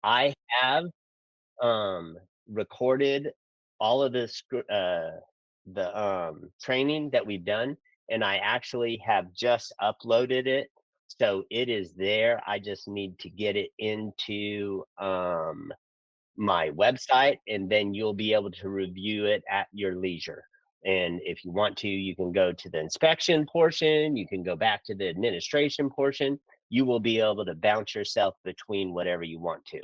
I have recorded all of the training that we've done, and I actually have just uploaded it, so it is there. I just need to get it into my website, and then you'll be able to review it at your leisure. And if you want to, you can go to the inspection portion, you can go back to the administration portion. You will be able to bounce yourself between whatever you want to.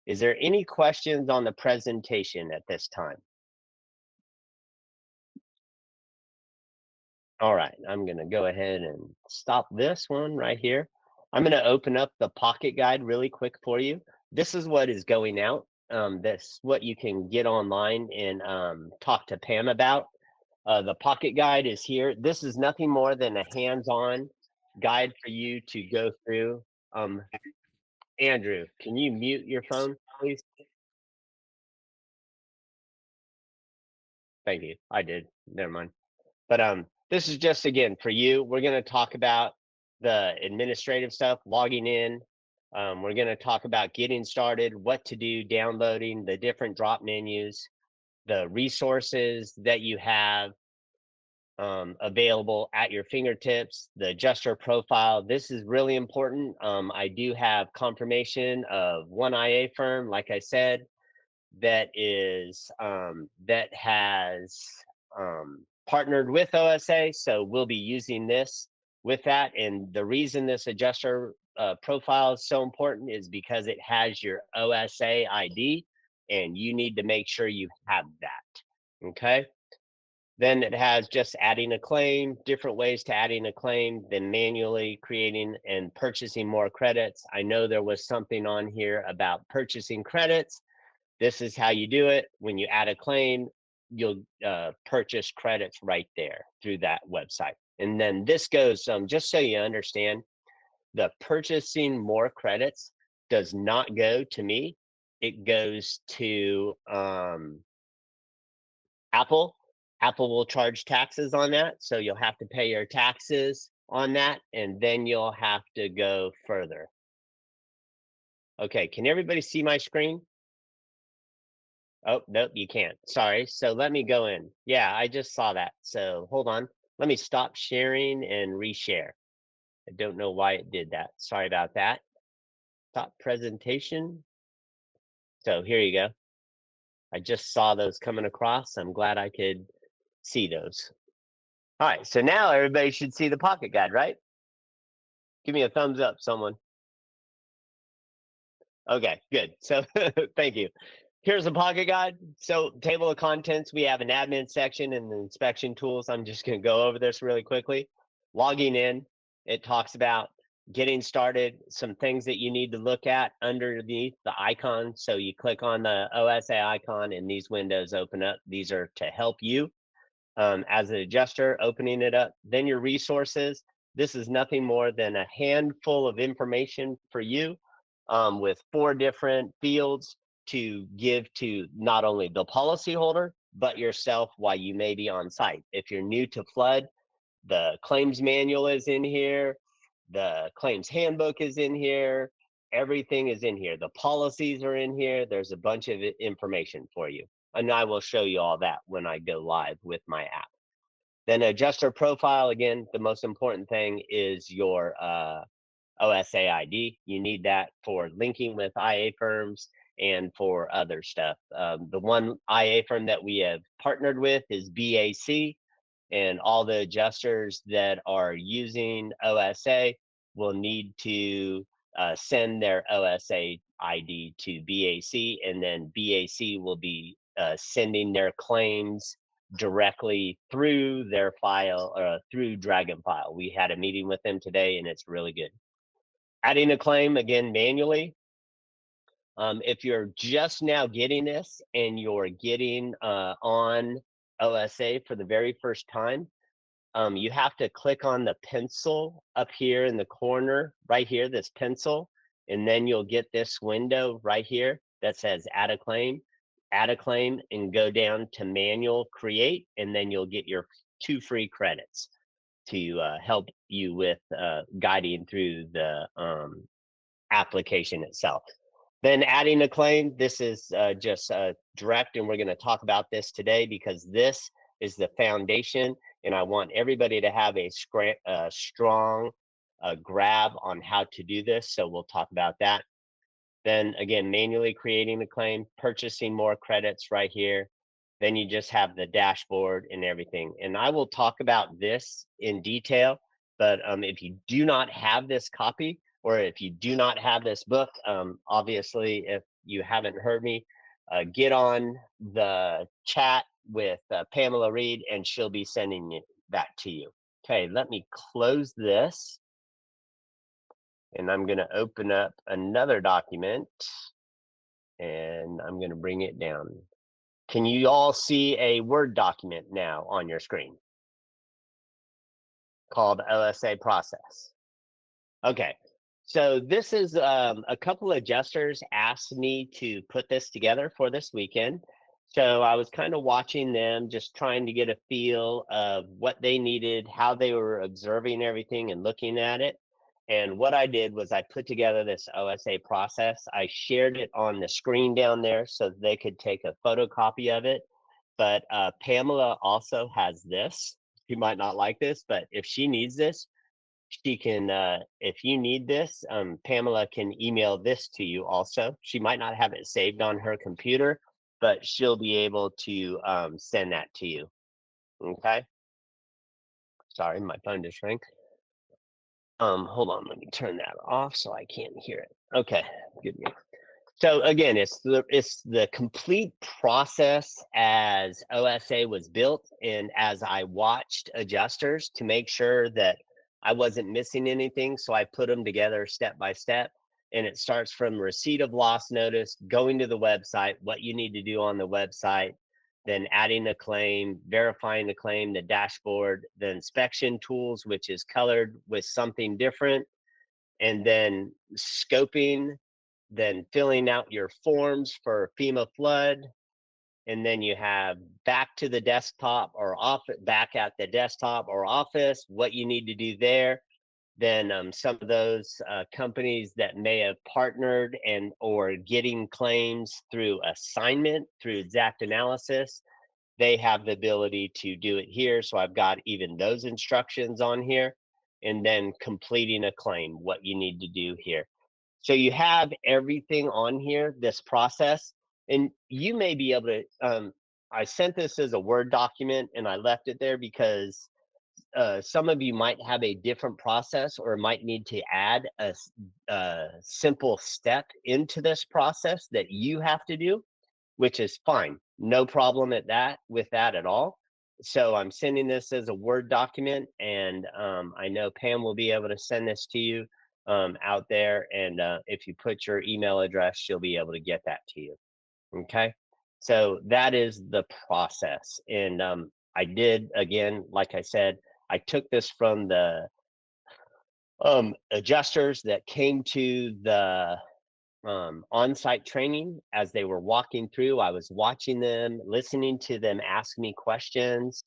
Is there any questions on the presentation at this time? All right, I'm going to go ahead and stop this one right here. I'm going to open up the Pocket Guide really quick for you. This is what is going out. That's what you can get online and talk to Pam about. The Pocket Guide is here. This is nothing more than a hands-on guide for you to go through. Um, Andrew, can you mute your phone, please? Thank you. I did. Never mind. But this is just again for you. We're going to talk about the administrative stuff, logging in. We're going to talk about getting started, what to do, downloading the different drop menus, the resources that you have available at your fingertips, the adjuster profile. This is really important. I do have confirmation of one IA firm, like I said, that has partnered with OSA, so we'll be using this with that. And the reason this adjuster profile is so important is because it has your OSA ID, and you need to make sure you have that. Okay. Then it has just adding a claim, different ways to adding a claim, then manually creating and purchasing more credits. I know there was something on here about purchasing credits. This is how you do it. When you add a claim, you'll purchase credits right there through that website. And then this goes, just so you understand, the purchasing more credits does not go to me. It goes to Apple. Apple will charge taxes on that. So you'll have to pay your taxes on that, and then you'll have to go further. Okay, can everybody see my screen? Oh, nope, you can't. Sorry. So let me go in. Yeah, I just saw that. So hold on. Let me stop sharing and reshare. I don't know why it did that. Sorry about that. Stop presentation. So here you go. I just saw those coming across. I'm glad I could see those. All right. So now everybody should see the pocket guide, right? Give me a thumbs up, someone. Okay, good. So thank you. Here's a pocket guide. So table of contents, we have an admin section and the inspection tools. I'm just going to go over this really quickly. Logging in, it talks about getting started, some things that you need to look at underneath the icon. So you click on the OSA icon and these windows open up. These are to help you as an adjuster, opening it up. Then your resources. This is nothing more than a handful of information for you with 4 different fields to give to not only the policyholder, but yourself while you may be on site. If you're new to flood, the claims manual is in here, the claims handbook is in here, everything is in here. The policies are in here. There's a bunch of information for you. And I will show you all that when I go live with my app. Then adjuster profile, again, the most important thing is your OSA ID. You need that for linking with IA firms and for other stuff. The one IA firm that we have partnered with is BAC, and all the adjusters that are using OSA will need to send their OSA ID to BAC, and then BAC will be sending their claims directly through their file through Dragonfile. We had a meeting with them today, and it's really good. Adding a claim again manually. If you're just now getting this and you're getting on OSA for the very first time, you have to click on the pencil up here in the corner, right here, this pencil, and then you'll get this window right here that says add a claim, and go down to manual create, and then you'll get your 2 free credits to help you with guiding through the application itself. Then adding a claim, this is just direct, and we're going to talk about this today because this is the foundation, and I want everybody to have a strong grab on how to do this. So we'll talk about that. Then again, manually creating the claim, purchasing more credits right here. Then you just have the dashboard and everything. And I will talk about this in detail, but if you do not have this copy, or if you do not have this book, obviously, if you haven't heard me, get on the chat with Pamela Reed, and she'll be sending that to you. Okay, let me close this, and I'm going to open up another document, and I'm going to bring it down. Can you all see a Word document now on your screen called OSA process? Okay, so this is a couple of adjusters asked me to put this together for this weekend. So I was kind of watching them, just trying to get a feel of what they needed, how they were observing everything and looking at it. And what I did was I put together this OSA process. I shared it on the screen down there so they could take a photocopy of it. But Pamela also has this. She might not like this, but if she needs this, she can, if you need this, Pamela can email this to you also. She might not have it saved on her computer, but she'll be able to send that to you. Okay. Sorry, my phone just rang. Hold on, let me turn that off so I can't hear it. Okay, good. So again, it's the complete process as OSA was built, and as I watched adjusters to make sure that I wasn't missing anything, so I put them together step by step. And it starts from receipt of loss notice, going to the website, what you need to do on the website, then adding the claim, verifying the claim, the dashboard, the inspection tools, which is colored with something different, and then scoping, then filling out your forms for FEMA flood, and then you have back to the desktop or off back at the desktop or office, what you need to do there. Then some of those companies that may have partnered and or getting claims through assignment through Exact Analysis, they have the ability to do it here. So I've got even those instructions on here, and then completing a claim, what you need to do here. So you have everything on here, this process, and you may be able to, I sent this as a Word document and I left it there because some of you might have a different process or might need to add a simple step into this process that you have to do, which is fine. No problem at that with that at all. So I'm sending this as a Word document, and I know Pam will be able to send this to you out there. And if you put your email address, she'll be able to get that to you. Okay. So that is the process. And I did, again, like I said, I took this from the adjusters that came to the on-site training. As they were walking through, I was watching them, listening to them ask me questions,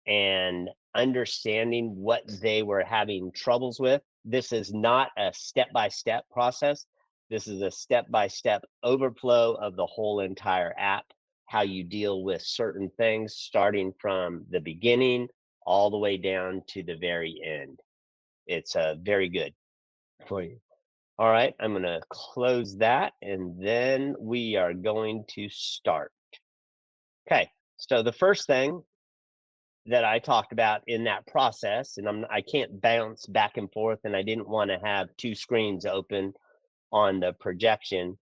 and understanding what they were having troubles with. This is not a step-by-step process. This is a step-by-step overflow of the whole entire app, how you deal with certain things, starting from the beginning all the way down to the very end. It's very good for you. All right, I'm going to close that, and then we are going to start. Okay, so the first thing that I talked about in that process, and I can't bounce back and forth, and I didn't want to have two screens open on the projection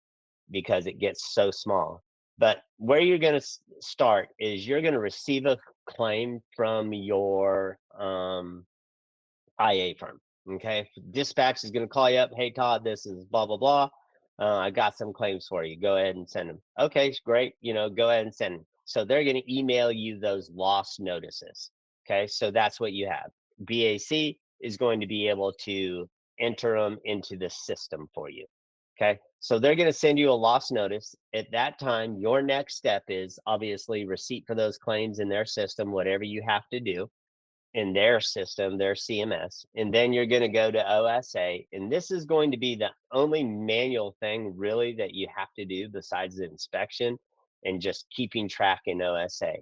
because it gets so small. But where you're going to start is you're going to receive a claim from your IA firm. Okay, dispatch is going to call you up. Hey Todd, this is blah blah blah. I got some claims for you. Go ahead and send them. Okay, great. Go ahead and send them. So they're going to email you those loss notices. Okay, so that's what you have. BAC is going to be able to enter them into the system for you. Okay, so they're going to send you a loss notice. At that time, your next step is obviously receipt for those claims in their system, whatever you have to do. in their system, their CMS, and then you're going to go to OSA. And this is going to be the only manual thing really that you have to do besides the inspection and just keeping track in OSA.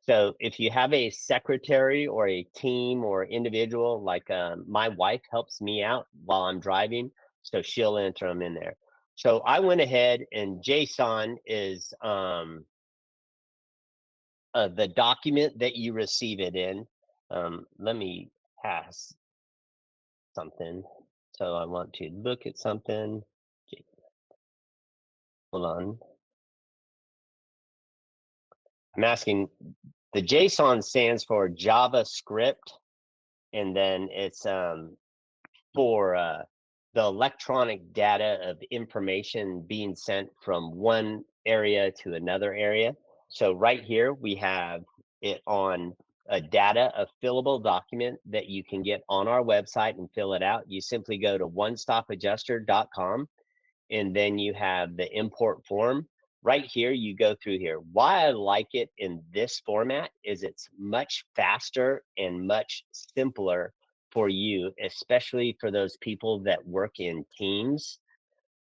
So if you have a secretary or a team or individual, like my wife helps me out while I'm driving, so she'll enter them in there. So I went ahead, and JSON is the document that you receive it in. Let me pass something. So I want to look at something. Hold on. I'm asking, the JSON stands for JavaScript, and then it's for the electronic data of information being sent from one area to another area. So right here we have it on a data, a fillable document that you can get on our website and fill it out. You simply go to onestopadjuster.com, and then you have the import form. Right here, you go through here. Why I like it in this format is it's much faster and much simpler for you, especially for those people that work in teams.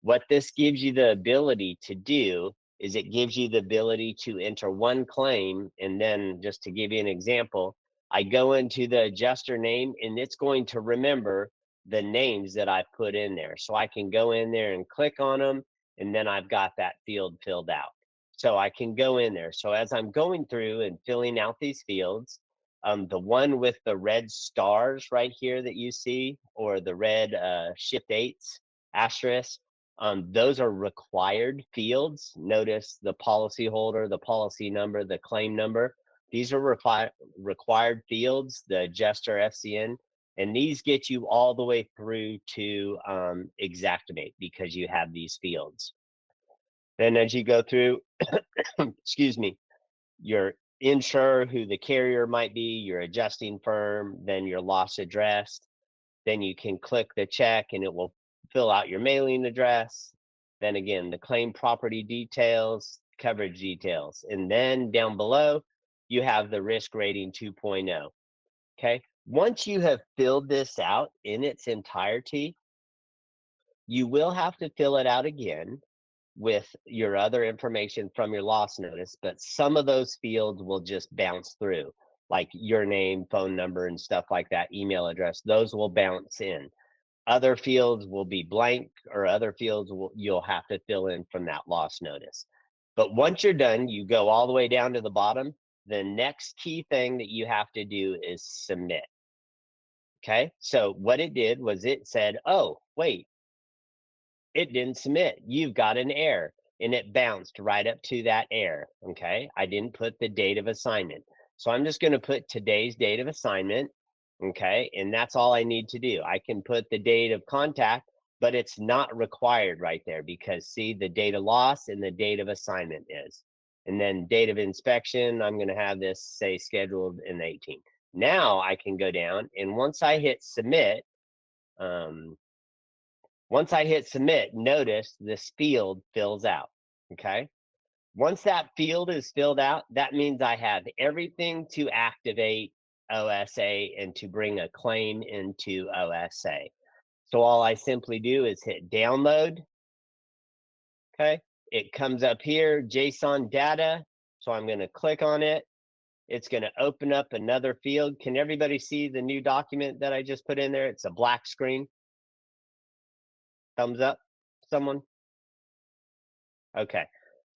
What this gives you the ability to do is it gives you the ability to enter one claim. And then, just to give you an example, I go into the adjuster name and it's going to remember the names that I put in there. So I can go in there and click on them, and then I've got that field filled out. So I can go in there. So as I'm going through and filling out these fields, the one with the red stars right here that you see, or the red shift eights asterisk, those are required fields. Notice the policy holder, the policy number, the claim number. These are required fields, the adjuster FCN, and these get you all the way through to Xactimate because you have these fields. Then as you go through, excuse me, your insurer, who the carrier might be, your adjusting firm, then your loss address. Then you can click the check and it will fill out your mailing address. Then again, the claim property details, coverage details. And then down below, you have the risk rating 2.0. Okay. Once you have filled this out in its entirety, you will have to fill it out again with your other information from your loss notice, but some of those fields will just bounce through, like your name, phone number, and stuff like that, email address. Those will bounce in. Other fields will be blank, or other fields you'll have to fill in from that loss notice. But once you're done, you go all the way down to the bottom. The next key thing that you have to do is submit. Okay, so what it did was it said, oh, wait, it didn't submit. You've got an error. And it bounced right up to that error. Okay, I didn't put the date of assignment. So I'm just going to put today's date of assignment. Okay, and that's all I need to do. I can put the date of contact, but it's not required right there because see, the date of loss and the date of assignment is. And then date of inspection, I'm going to have this say scheduled in the 18th. Now I can go down, and once I hit submit, notice this field fills out. Okay. Once that field is filled out, that means I have everything to activate OSA and to bring a claim into OSA. So all I simply do is hit download. Okay. It comes up here, JSON data. So I'm going to click on it. It's going to open up another field. Can everybody see the new document that I just put in there? It's a black screen. Thumbs up, someone? Okay.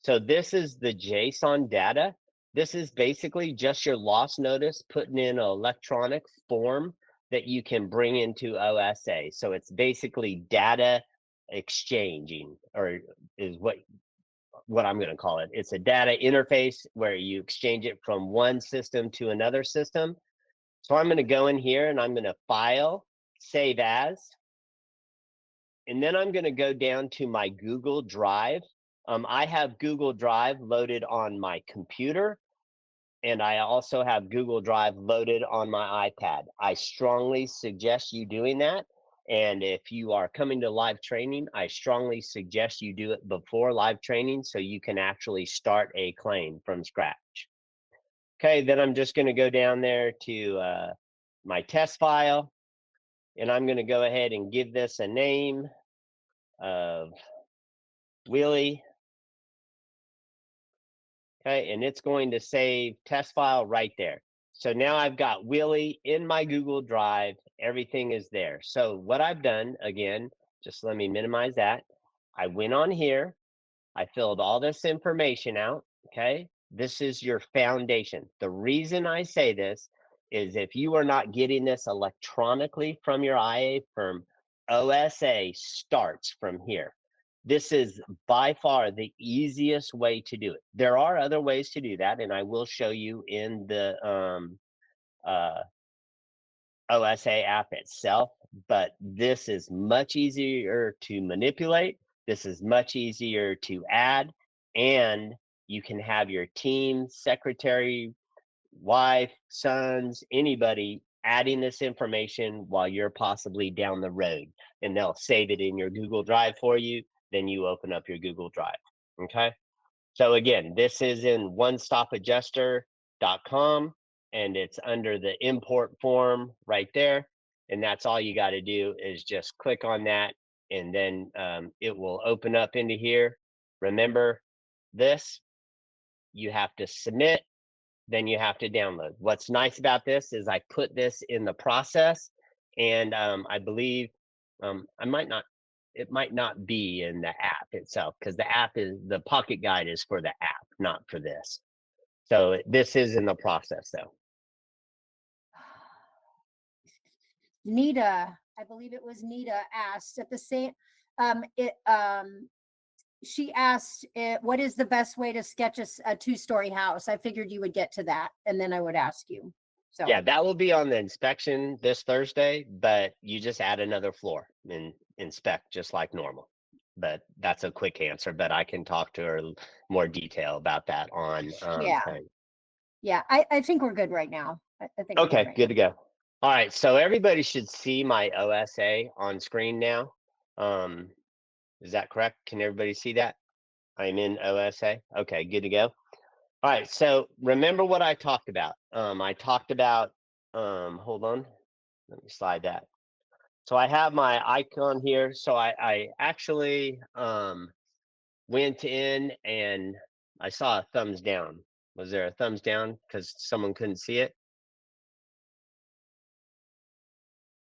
So this is the JSON data. This is basically just your loss notice putting in an electronic form that you can bring into OSA. So it's basically data exchanging, or is what I'm going to call it. It's a data interface where you exchange it from one system to another system. So I'm going to go in here and I'm going to file, save as, and then I'm going to go down to my Google Drive. I have Google Drive loaded on my computer, and I also have Google Drive loaded on my iPad. I strongly suggest you doing that. And if you are coming to live training, I strongly suggest you do it before live training so you can actually start a claim from scratch. Okay, then I'm just going to go down there to my test file, and I'm going to go ahead and give this a name of Willie. Okay, and it's going to save test file right there. So now I've got Willie in my Google Drive. Everything is there. So what I've done, again, just let me minimize that. I went on here. I filled all this information out. Okay, this is your foundation. The reason I say this is if you are not getting this electronically from your IA firm, OSA starts from here. This is by far the easiest way to do it. There are other ways to do that, and I will show you in the uh, OSA app itself, but this is much easier to manipulate. This is much easier to add, and you can have your team, secretary, wife, sons, anybody adding this information while you're possibly down the road, and they'll save it in your Google Drive for you. Then you open up your Google Drive. Okay. So again, this is in onestopadjuster.com, and it's under the import form right there. And that's all you got to do is just click on that, and then it will open up into here. Remember this, you have to submit, then you have to download. What's nice about this is I put this in the process, and I believe I might not, it might not be in the app itself, because the app is, the Pocket Guide is for the app, not for this. So this is in the process though. Nita, I believe it was Nita, asked at the same she asked what is the best way to sketch a two-story house. I figured you would get to that, and then I would ask you. So Yeah, that will be on the inspection this Thursday, but you just add another floor and inspect just like normal. But that's a quick answer, but I can talk to her more detail about that on yeah, time. yeah, I think we're good right now. I think we're Okay, right good to go. All right, so everybody should see my OSA on screen now. Is that correct? Can everybody see that? I'm in OSA. Okay, good to go. All right, so remember what I talked about. I talked about, hold on, let me slide that. So I have my icon here. So I actually went in and I saw a thumbs down. Was there a thumbs down because someone couldn't see it?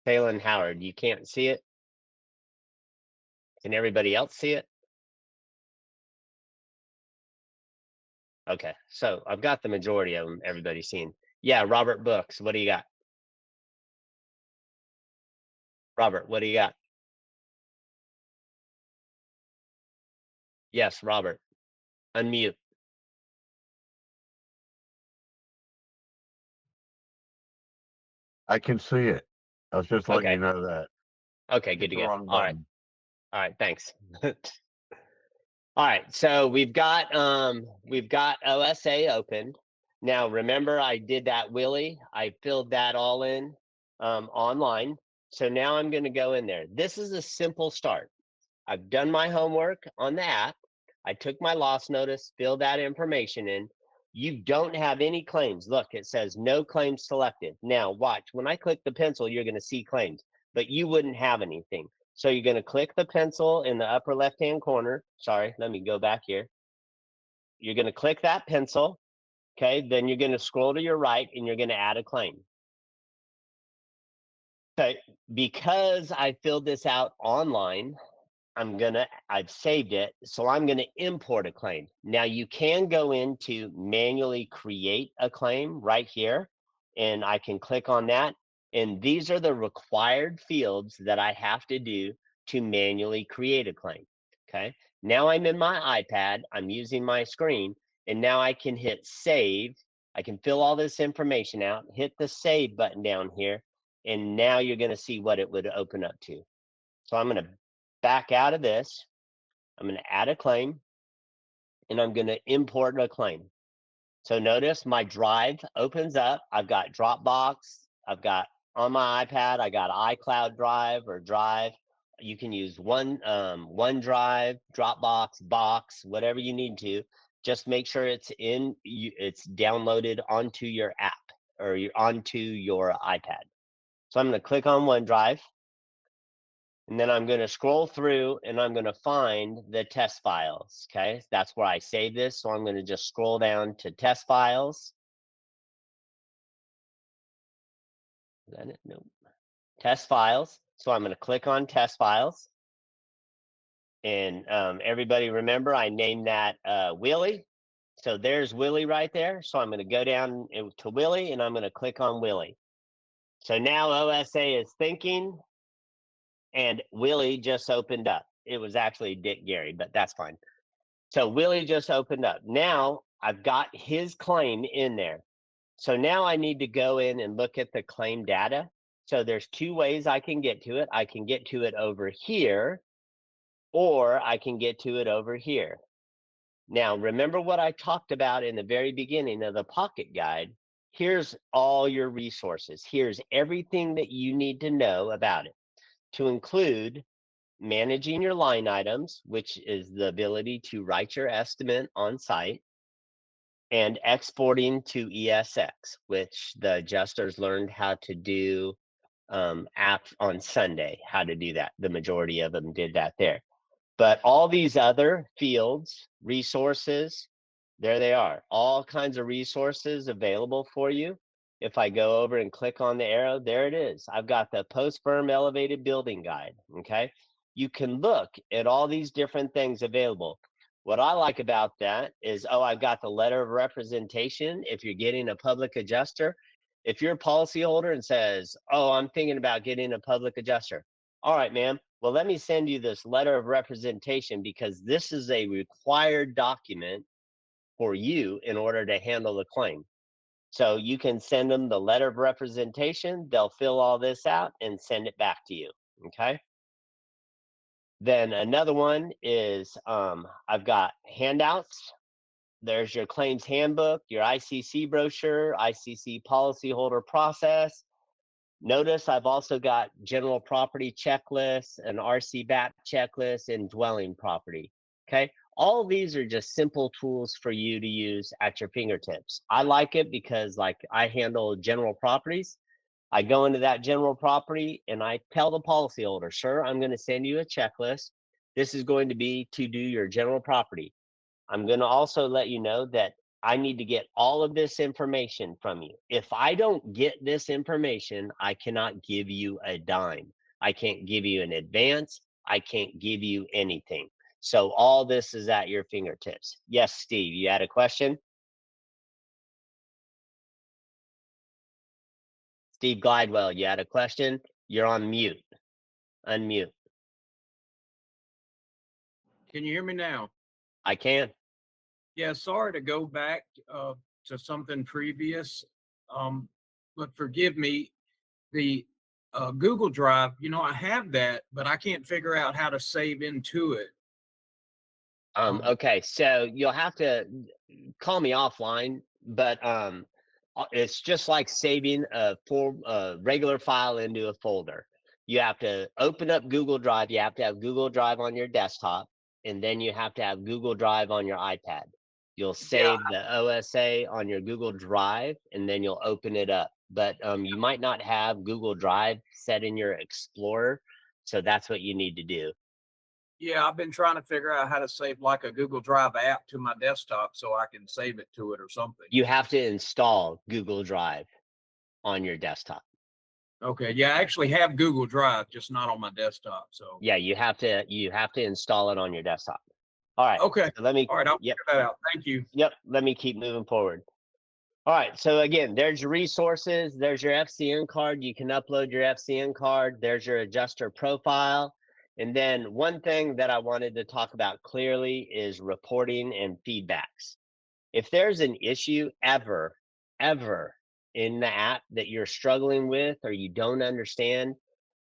Phelan Howard, you can't see it? Can everybody else see it? Okay, so I've got the majority of them, everybody's seen. Yeah, Robert Books, what do you got? Robert, what do you got? Yes, Robert, unmute. I can see it. I was just letting you Okay, know that. okay, Hit good to the go. wrong All right, button. all right, thanks. All right, so we've got OSA open. Now remember I did that Willie, I filled that all in online. So now I'm going to go in there. This is a simple start. I've done my homework on the app. I took my loss notice, filled that information in. You don't have any claims. Look, it says no claims selected. Now watch, when I click the pencil, you're going to see claims, but you wouldn't have anything. So you're going to click the pencil in the upper left-hand corner. Sorry, let me go back here. You're going to click that pencil. Okay, then you're going to scroll to your right and you're going to add a claim. Okay, because I filled this out online, I've saved it, so I'm gonna import a claim. Now you can go in to manually create a claim right here, and I can click on that. And these are the required fields that I have to do to manually create a claim. Okay, now I'm in my iPad, I'm using my screen, and now I can hit save. I can fill all this information out, hit the save button down here, and now you're gonna see what it would open up to. So I'm gonna back out of this. I'm going to add a claim, and I'm going to import a claim. So notice my drive opens up. I've got Dropbox. I've got on my iPad, I got iCloud Drive or Drive. You can use OneDrive, Dropbox, Box, whatever you need to. Just make sure it's downloaded onto your app or onto your iPad. So I'm going to click on OneDrive, and then I'm going to scroll through and I'm going to find the test files. Okay, that's where I save this. So I'm going to just scroll down to test files. Is that it? Nope. Test files. So I'm going to click on test files. And everybody remember I named that Willie. So there's Willie right there. So I'm going to go down to Willie and I'm going to click on Willie. So now OSA is thinking, and Willie just opened up. It was actually Dick Gary, but that's fine. So Willie just opened up. Now I've got his claim in there. So now I need to go in and look at the claim data. So there's two ways I can get to it. I can get to it over here, or I can get to it over here. Now, remember what I talked about in the very beginning of the Pocket Guide. Here's all your resources. Here's everything that you need to know about it, to include managing your line items, which is the ability to write your estimate on site, and exporting to ESX, which the adjusters learned how to do app on Sunday, how to do that. The majority of them did that there. But all these other fields, resources, there they are. All kinds of resources available for you. If I go over and click on the arrow, there it is. I've got the post-firm elevated building guide, okay? You can look at all these different things available. What I like about that is, oh, I've got the letter of representation. If you're getting a public adjuster, if you're a policyholder and says, oh, I'm thinking about getting a public adjuster. All right, ma'am. Well, let me send you this letter of representation because this is a required document for you in order to handle the claim. So you can send them the letter of representation. They'll fill all this out and send it back to you. Okay. Then another one is I've got handouts. There's your claims handbook, your ICC brochure, ICC policyholder process. Notice I've also got general property checklist, an RCBAP checklist, and dwelling property. Okay. All of these are just simple tools for you to use at your fingertips. I like it because, like, I handle general properties. I go into that general property and I tell the policyholder, sir, I'm going to send you a checklist. This is going to be to do your general property. I'm going to also let you know that I need to get all of this information from you. If I don't get this information, I cannot give you a dime. I can't give you an advance. I can't give you anything. So all this is at your fingertips. Yes, Steve, you had a question? Steve Glidewell, you had a question? You're on mute. Unmute. Can you hear me now? I can. Yeah, sorry to go back to something previous, but forgive me. The Google Drive, I have that, but I can't figure out how to save into it. Okay, so you'll have to call me offline, but it's just like saving a regular file into a folder. You have to open up Google Drive. You have to have Google Drive on your desktop, and then you have to have Google Drive on your iPad. You'll save the OSA on your Google Drive, and then you'll open it up. But you might not have Google Drive set in your Explorer, so that's what you need to do. Yeah, I've been trying to figure out how to save like a Google Drive app to my desktop so I can save it to it or something. You have to install Google Drive on your desktop. Okay, yeah, I actually have Google Drive, just not on my desktop. So Yeah, you have to install it on your desktop. All right. okay, So let me. all right, I'll Yep. figure that out. Thank you. Yep. Let me keep moving forward. All right. So again, there's your resources. There's your FCN card. You can upload your FCN card. There's your adjuster profile. And then one thing that I wanted to talk about clearly is reporting and feedbacks. If there's an issue ever in the app that you're struggling with or you don't understand,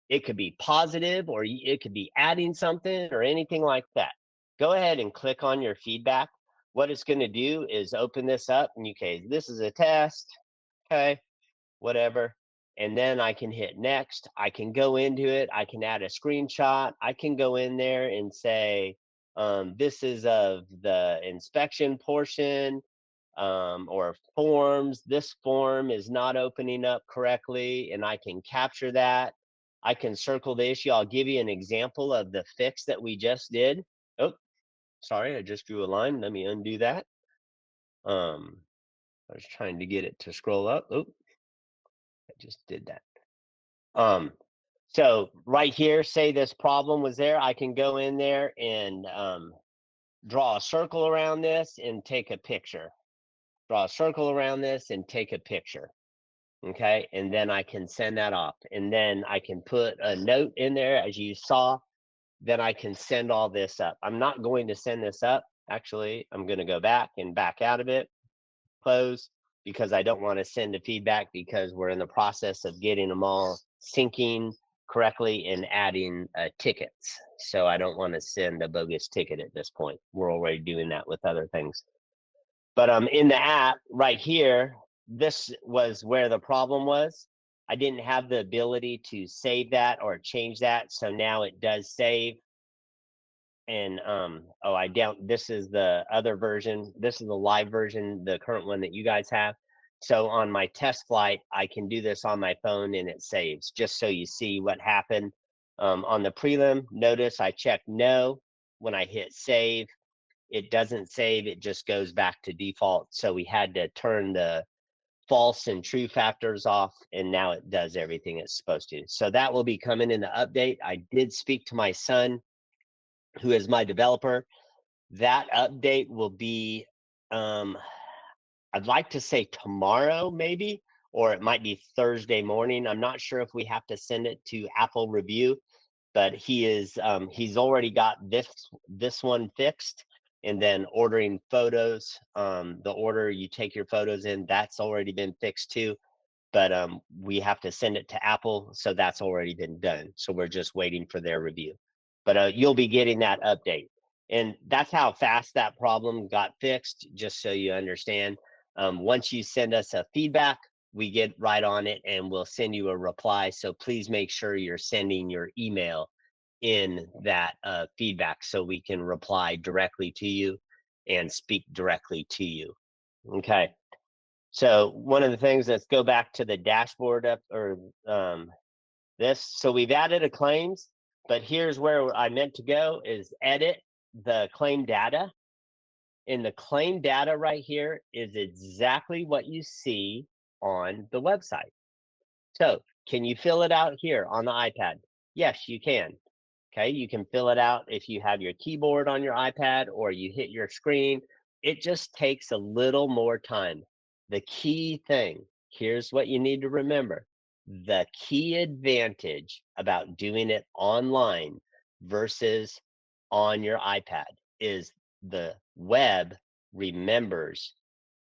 it could be positive or it could be adding something or anything like that. Go ahead and click on your feedback. What it's going to do is open this up and okay, this is a test. Okay, whatever. And then I can hit next. I can go into it. I can add a screenshot. I can go in there and say, this is of the inspection portion. or forms. This form is not opening up correctly, and I can capture that. I can circle the issue. I'll give you an example of the fix that we just did. Oh, sorry, I just drew a line. Let me undo that. I was trying to get it to scroll up. Oh, I just did that. So right here, say this problem was there. I can go in there and draw a circle around this and take a picture. Draw a circle around this and take a picture. Okay, and then I can send that off. And then I can put a note in there, as you saw. Then I can send all this up. I'm not going to send this up. Actually, I'm going to go back and back out of it, close, because I don't want to send a feedback, because we're in the process of getting them all syncing correctly and adding tickets. So I don't want to send a bogus ticket at this point. We're already doing that with other things. But in the app right here, this was where the problem was. I didn't have the ability to save that or change that. So now it does save. And oh, this is the other version. This is the live version, the current one that you guys have. So on my test flight, I can do this on my phone and it saves, just so you see what happened. On the prelim, notice I checked no. When I hit save, it doesn't save, it just goes back to default. So we had to turn the false and true factors off, and now it does everything it's supposed to. So that will be coming in the update. I did speak to my son, who is my developer. That update will be, I'd like to say tomorrow maybe, or it might be Thursday morning. I'm not sure if we have to send it to Apple review, but he's already got this one fixed. And then ordering photos, the order you take your photos in, that's already been fixed too. But we have to send it to Apple, so that's already been done. So we're just waiting for their review. But you'll be getting that update. And that's how fast that problem got fixed, just so you understand. Once you send us a feedback, we get right on it and we'll send you a reply. So please make sure you're sending your email in that feedback, so we can reply directly to you and speak directly to you. Okay. So one of the things, let's go back to the dashboard up, or this. So we've added a claims, but here's where I meant to go, is edit the claim data. And the claim data right here is exactly what you see on the website. So can you fill it out here on the iPad? Yes, you can. Okay, you can fill it out if you have your keyboard on your iPad or you hit your screen. It just takes a little more time. The key thing, here's what you need to remember. The key advantage about doing it online versus on your iPad is the web remembers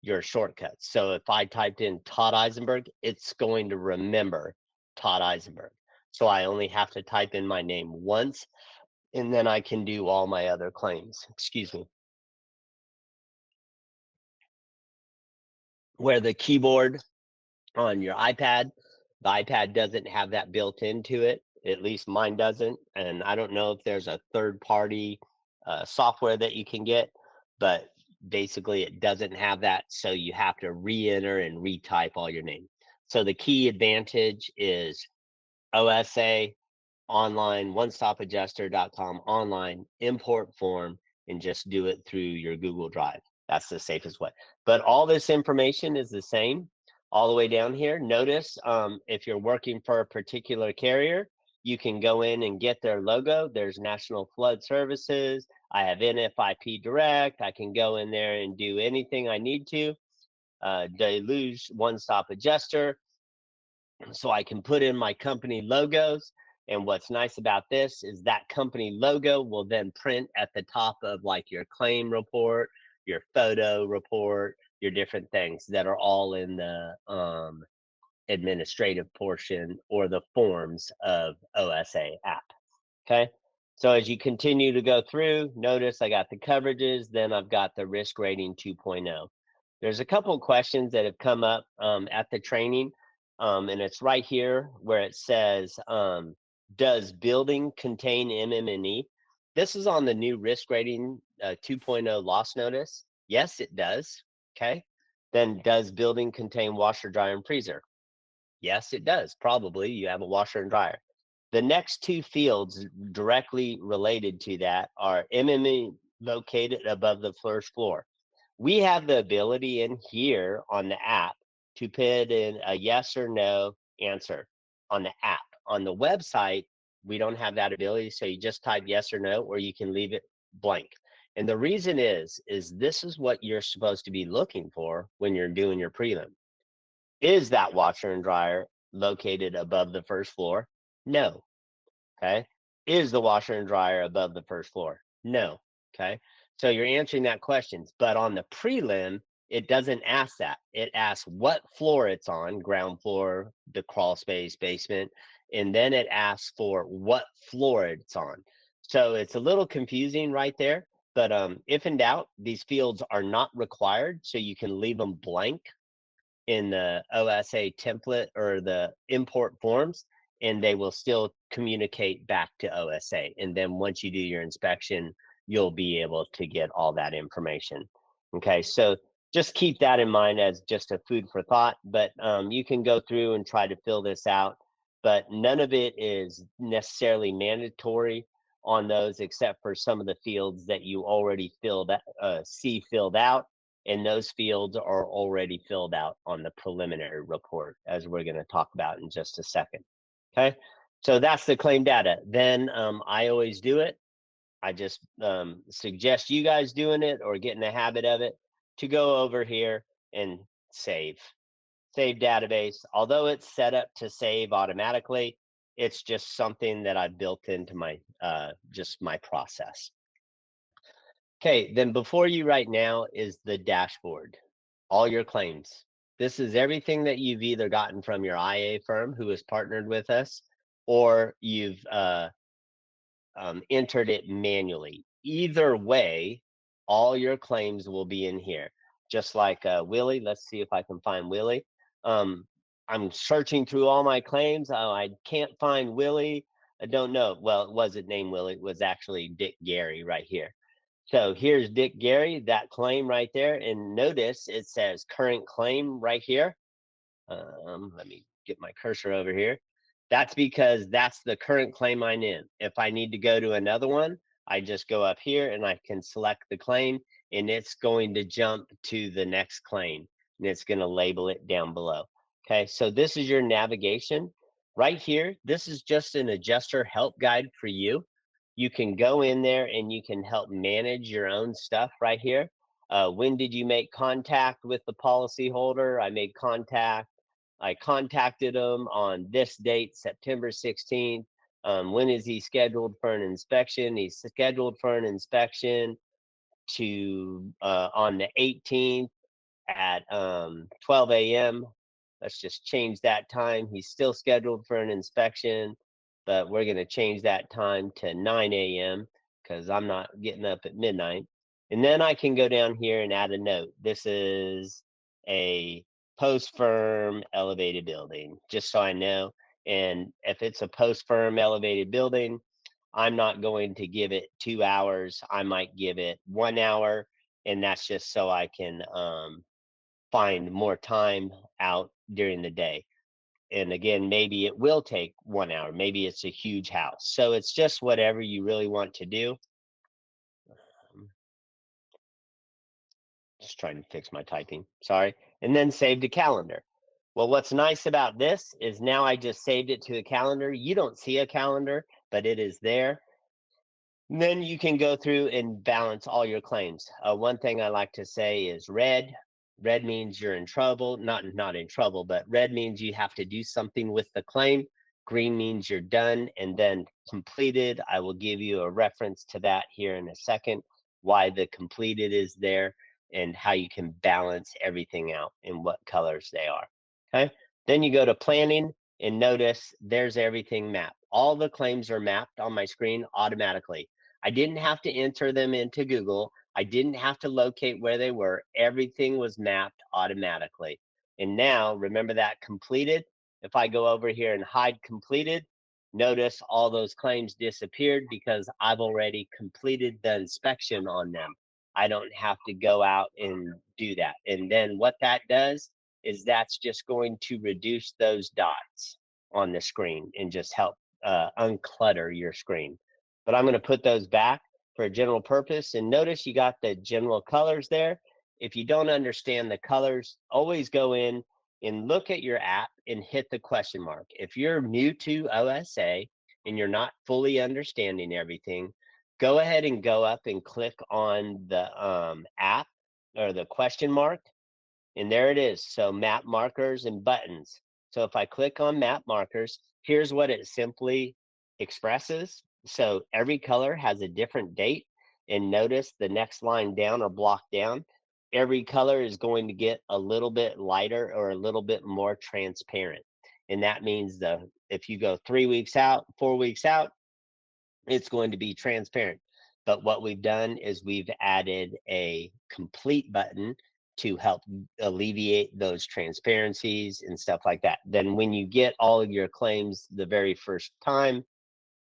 your shortcuts. So if I typed in Todd Eisenberg, it's going to remember Todd Eisenberg. So I only have to type in my name once, and then I can do all my other claims. Excuse me. Where the keyboard on your iPad, the iPad doesn't have that built into it. At least mine doesn't. And I don't know if there's a third-party software that you can get, but basically it doesn't have that. So you have to re-enter and retype all your name. So the key advantage is OSA online, onestopadjuster.com online, import form, and just do it through your Google Drive. That's the safest way. But all this information is the same all the way down here. Notice if you're working for a particular carrier, you can go in and get their logo. There's National Flood Services. I have NFIP Direct. I can go in there and do anything I need to. Deluge One Stop Adjuster. So I can put in my company logos. And what's nice about this is that company logo will then print at the top of like your claim report, your photo report, your different things that are all in the administrative portion or the forms of OSA app. Okay. So as you continue to go through, notice I got the coverages, then I've got the risk rating 2.0. There's a couple of questions that have come up at the training, and it's right here where it says, does building contain MM&E? This is on the new risk rating 2.0 loss notice. Yes, it does. Okay. Then does building contain washer, dryer, and freezer? Yes, it does. Probably you have a washer and dryer. The next two fields directly related to that are MME located above the first floor. We have the ability in here on the app to put in a yes or no answer on the app. On the website, we don't have that ability. So you just type yes or no, or you can leave it blank. And the reason is this is what you're supposed to be looking for when you're doing your prelim. Is that washer and dryer located above the first floor? No. Okay. Is the washer and dryer above the first floor? No. Okay. So you're answering that question. But on the prelim, it doesn't ask that. It asks what floor it's on, ground floor, the crawl space, basement, and then it asks for what floor it's on. So it's a little confusing right there. But if in doubt, these fields are not required, so you can leave them blank in the OSA template or the import forms, and they will still communicate back to OSA. And then once you do your inspection, you'll be able to get all that information. Okay, so just keep that in mind as just a food for thought, but you can go through and try to fill this out, but none of it is necessarily mandatory on those except for some of the fields that you already see filled out, and those fields are already filled out on the preliminary report, as we're going to talk about in just a second. Okay, so that's the claim data. Then I always do it. I just suggest you guys doing it or getting the habit of it to go over here and save database. Although it's set up to save automatically, it's just something that I built into my just my process. Okay, then before you right now is the dashboard, all your claims. This is everything that you've either gotten from your IA firm who has partnered with us, or you've entered it manually. Either way, all your claims will be in here. Just like Willie, let's see if I can find Willie. I'm searching through all my claims. I can't find Willie. I don't know. Well, it wasn't named Willie. It was actually Dick Gary right here. So here's Dick Gary, that claim right there. And notice it says current claim right here. Let me get my cursor over here. That's because that's the current claim I'm in. If I need to go to another one, I just go up here and I can select the claim, and it's going to jump to the next claim, and it's going to label it down below. Okay, so this is your navigation. Right here, this is just an adjuster help guide for you. You can go in there and you can help manage your own stuff right here. When did you make contact with the policyholder? I made contact. I contacted him on this date, September 16th. When is he scheduled for an inspection? He's scheduled for an inspection to on the 18th at 12 a.m. Let's just change that time. He's still scheduled for an inspection, but we're going to change that time to 9 a.m. because I'm not getting up at midnight. And then I can go down here and add a note. This is a post firm elevated building, just so I know. And if it's a post firm elevated building, I'm not going to give it 2 hours. I might give it 1 hour. And that's just so I can find more time out during the day. And again, maybe it will take 1 hour. Maybe it's a huge house. So it's just whatever you really want to do. Just trying to fix my typing. Sorry. And then save to calendar. Well, what's nice about this is now I just saved it to a calendar. You don't see a calendar, but it is there. And then you can go through and balance all your claims. One thing I like to say is red. Red means you're in trouble. Not in trouble, but red means you have to do something with the claim. Green means you're done. And then completed, I will give you a reference to that here in a second, why the completed is there and how you can balance everything out and what colors they are. Okay. Then you go to planning and notice there's everything mapped. All the claims are mapped on my screen automatically. I didn't have to enter them into Google. I didn't have to locate where they were. Everything was mapped automatically. And now, remember that completed? If I go over here and hide completed, notice all those claims disappeared because I've already completed the inspection on them. I don't have to go out and do that. And then what that does is that's just going to reduce those dots on the screen and just help unclutter your screen. But I'm going to put those back for a general purpose. And notice you got the general colors there. If you don't understand the colors, always go in and look at your app and hit the question mark. If you're new to OSA and you're not fully understanding everything, go ahead and go up and click on the app or the question mark, and there it is. So map markers and buttons. So if I click on map markers, here's what it simply expresses. So every color has a different date, and notice the next line down or block down, every color is going to get a little bit lighter or a little bit more transparent. And that means if you go 3 weeks out, 4 weeks out, it's going to be transparent. But what we've done is we've added a complete button to help alleviate those transparencies and stuff like that. Then when you get all of your claims the very first time,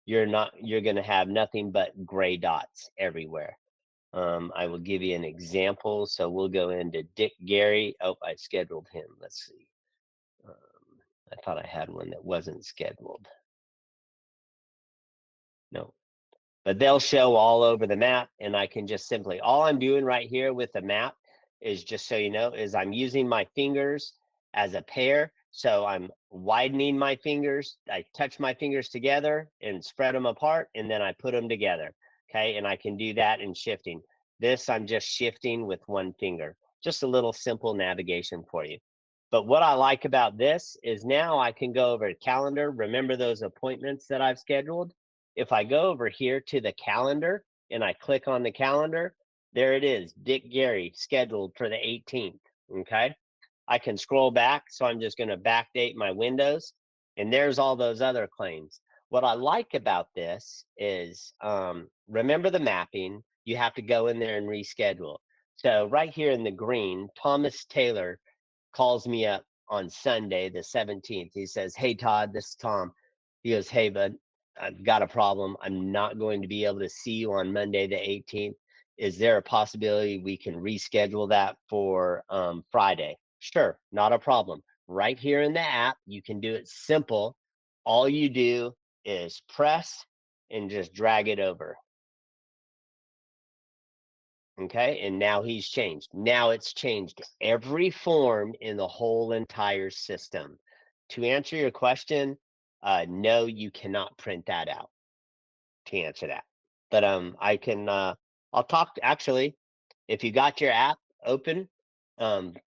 you're going to have nothing but gray dots everywhere. I will give you an example. So we'll go into Dick Gary. Oh, I scheduled him. Let's see. I thought I had one that wasn't scheduled. No, but they'll show all over the map, and I can just simply, all I'm doing right here with the map is, just so you know, is I'm using my fingers as a pair. So I'm widening my fingers. I touch my fingers together and spread them apart, and then I put them together. Okay, and I can do that in shifting. This I'm just shifting with one finger. Just a little simple navigation for you. But what I like about this is now I can go over to calendar. Remember those appointments that I've scheduled? If I go over here to the calendar and I click on the calendar, there it is, Dick Gary scheduled for the 18th. Okay, I can scroll back, so I'm just going to backdate my windows, and there's all those other claims. What I like about this is, remember the mapping, you have to go in there and reschedule. So right here in the green, Thomas Taylor calls me up on Sunday, the 17th. He says, "Hey, Todd, this is Tom." He goes, "Hey, bud, I've got a problem. I'm not going to be able to see you on Monday, the 18th. Is there a possibility we can reschedule that for Friday?" Sure, not a problem. Right here in the app, you can do it simple. All you do is press and just drag it over. Okay, and now he's changed. Now it's changed every form in the whole entire system. To answer your question, no, you cannot print that out to answer that. But I can, I'll talk, actually, if you got your app open,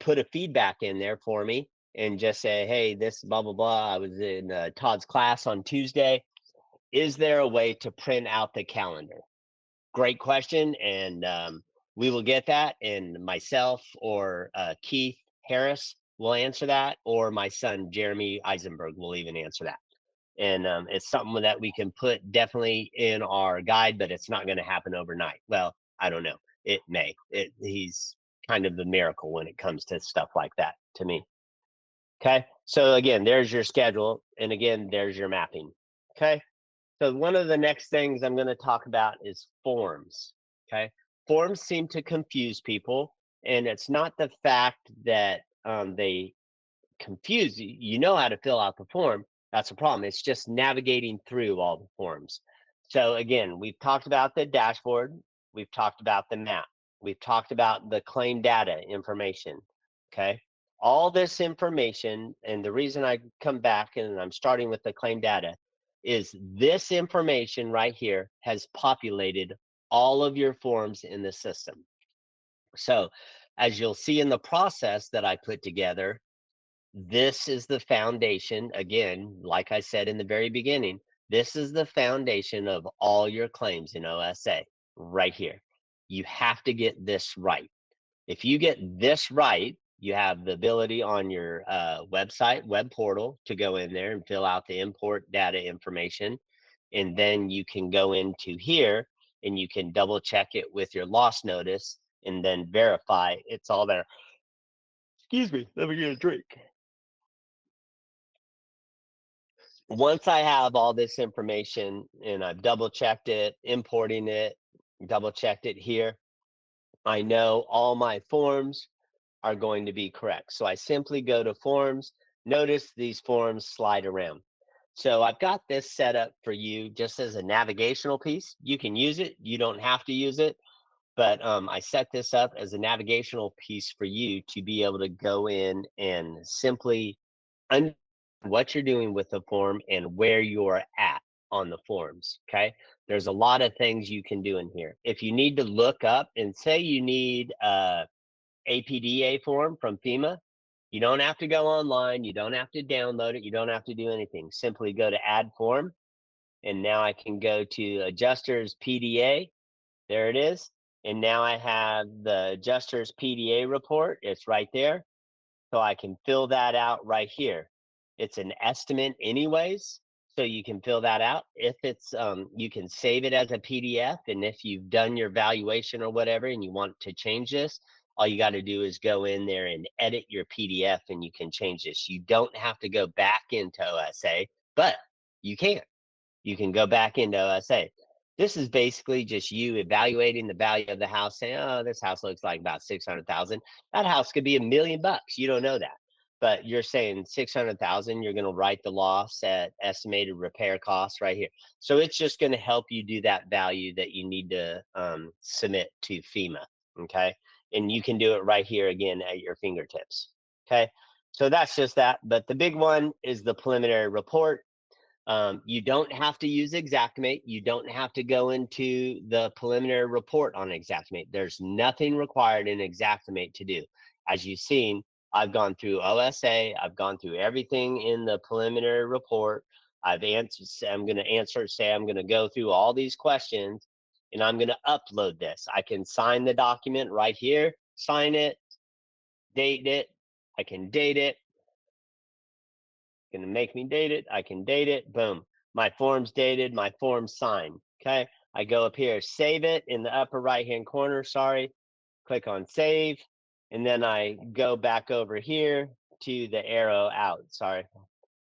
put a feedback in there for me and just say, "Hey, this blah, blah, blah. I was in Todd's class on Tuesday. Is there a way to print out the calendar?" Great question. And we will get that. And myself or Keith Harris will answer that, or my son, Jeremy Eisenberg, will even answer that. And it's something that we can put definitely in our guide, but it's not going to happen overnight. Well, I don't know. It may. He's kind of the miracle when it comes to stuff like that to me. Okay. So again, there's your schedule. And again, there's your mapping. Okay. So one of the next things I'm going to talk about is forms. Okay. Forms seem to confuse people. And it's not the fact that they confuse you. You know how to fill out the form. That's a problem. It's just navigating through all the forms. So again, we've talked about the dashboard. We've talked about the map. We've talked about the claim data information. Okay. All this information, and the reason I come back and I'm starting with the claim data is this information right here has populated all of your forms in the system. So as you'll see in the process that I put together, this is the foundation. Again, like I said in the very beginning, this is the foundation of all your claims in OSA right here. You have to get this right. If you get this right, you have the ability on your website, web portal, to go in there and fill out the import data information. And then you can go into here and you can double check it with your loss notice and then verify it's all there. Excuse me, let me get a drink. Once I have all this information and I've double checked it, importing it, double checked it here, I know all my forms are going to be correct. So I simply go to forms. Notice these forms slide around. So I've got this set up for you just as a navigational piece. You can use it. You don't have to use it. But I set this up as a navigational piece for you to be able to go in and simply understand what you're doing with the form and where you're at on the forms. Okay. There's a lot of things you can do in here. If you need to look up and say you need APDA form from FEMA, you don't have to go online. You don't have to download it. You don't have to do anything. Simply go to add form. And now I can go to adjusters PDA. There it is. And now I have the adjusters PDA report. It's right there. So I can fill that out right here. It's an estimate anyways. So you can fill that out. If it's, you can save it as a PDF. And if you've done your valuation or whatever, and you want to change this, all you got to do is go in there and edit your PDF and you can change this. You don't have to go back into OSA, but you can. You can go back into OSA. This is basically just you evaluating the value of the house, saying, "Oh, this house looks like about 600,000. That house could be $1 million. You don't know that, but you're saying 600,000. You're going to write the loss at estimated repair costs right here. So it's just going to help you do that value that you need to submit to FEMA. Okay, and you can do it right here again at your fingertips. Okay, so that's just that. But the big one is the preliminary report. You don't have to use Xactimate. You don't have to go into the preliminary report on Xactimate. There's nothing required in Xactimate to do. As you've seen, I've gone through OSA. I've gone through everything in the preliminary report. I've answered, I'm going to answer, say I'm going to go through all these questions and I'm going to upload this. I can sign the document right here, sign it, date it. I can date it. Gonna make me date it. I can date it. Boom. My form's dated. My form's signed. Okay. I go up here, save it in the upper right hand corner. Sorry. Click on save. And then I go back over here to the arrow out. Sorry.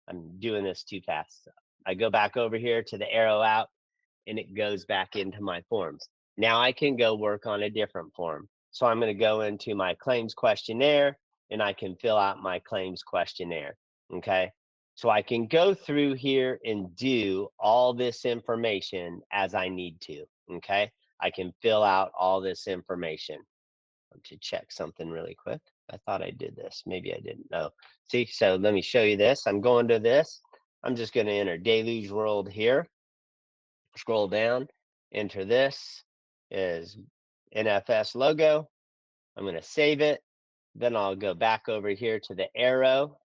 I'm doing this too fast. I go back over here to the arrow out and it goes back into my forms. Now I can go work on a different form. So I'm going to go into my claims questionnaire and I can fill out my claims questionnaire. Okay. So I can go through here and do all this information as I need to. Okay. I can fill out all this information. To check something really quick. I thought I did this. Maybe I didn't. No. See, so let me show you this. I'm going to this. I'm just going to enter Deluge World here. Scroll down, enter this is NFS logo. I'm going to save it. Then I'll go back over here to the arrow.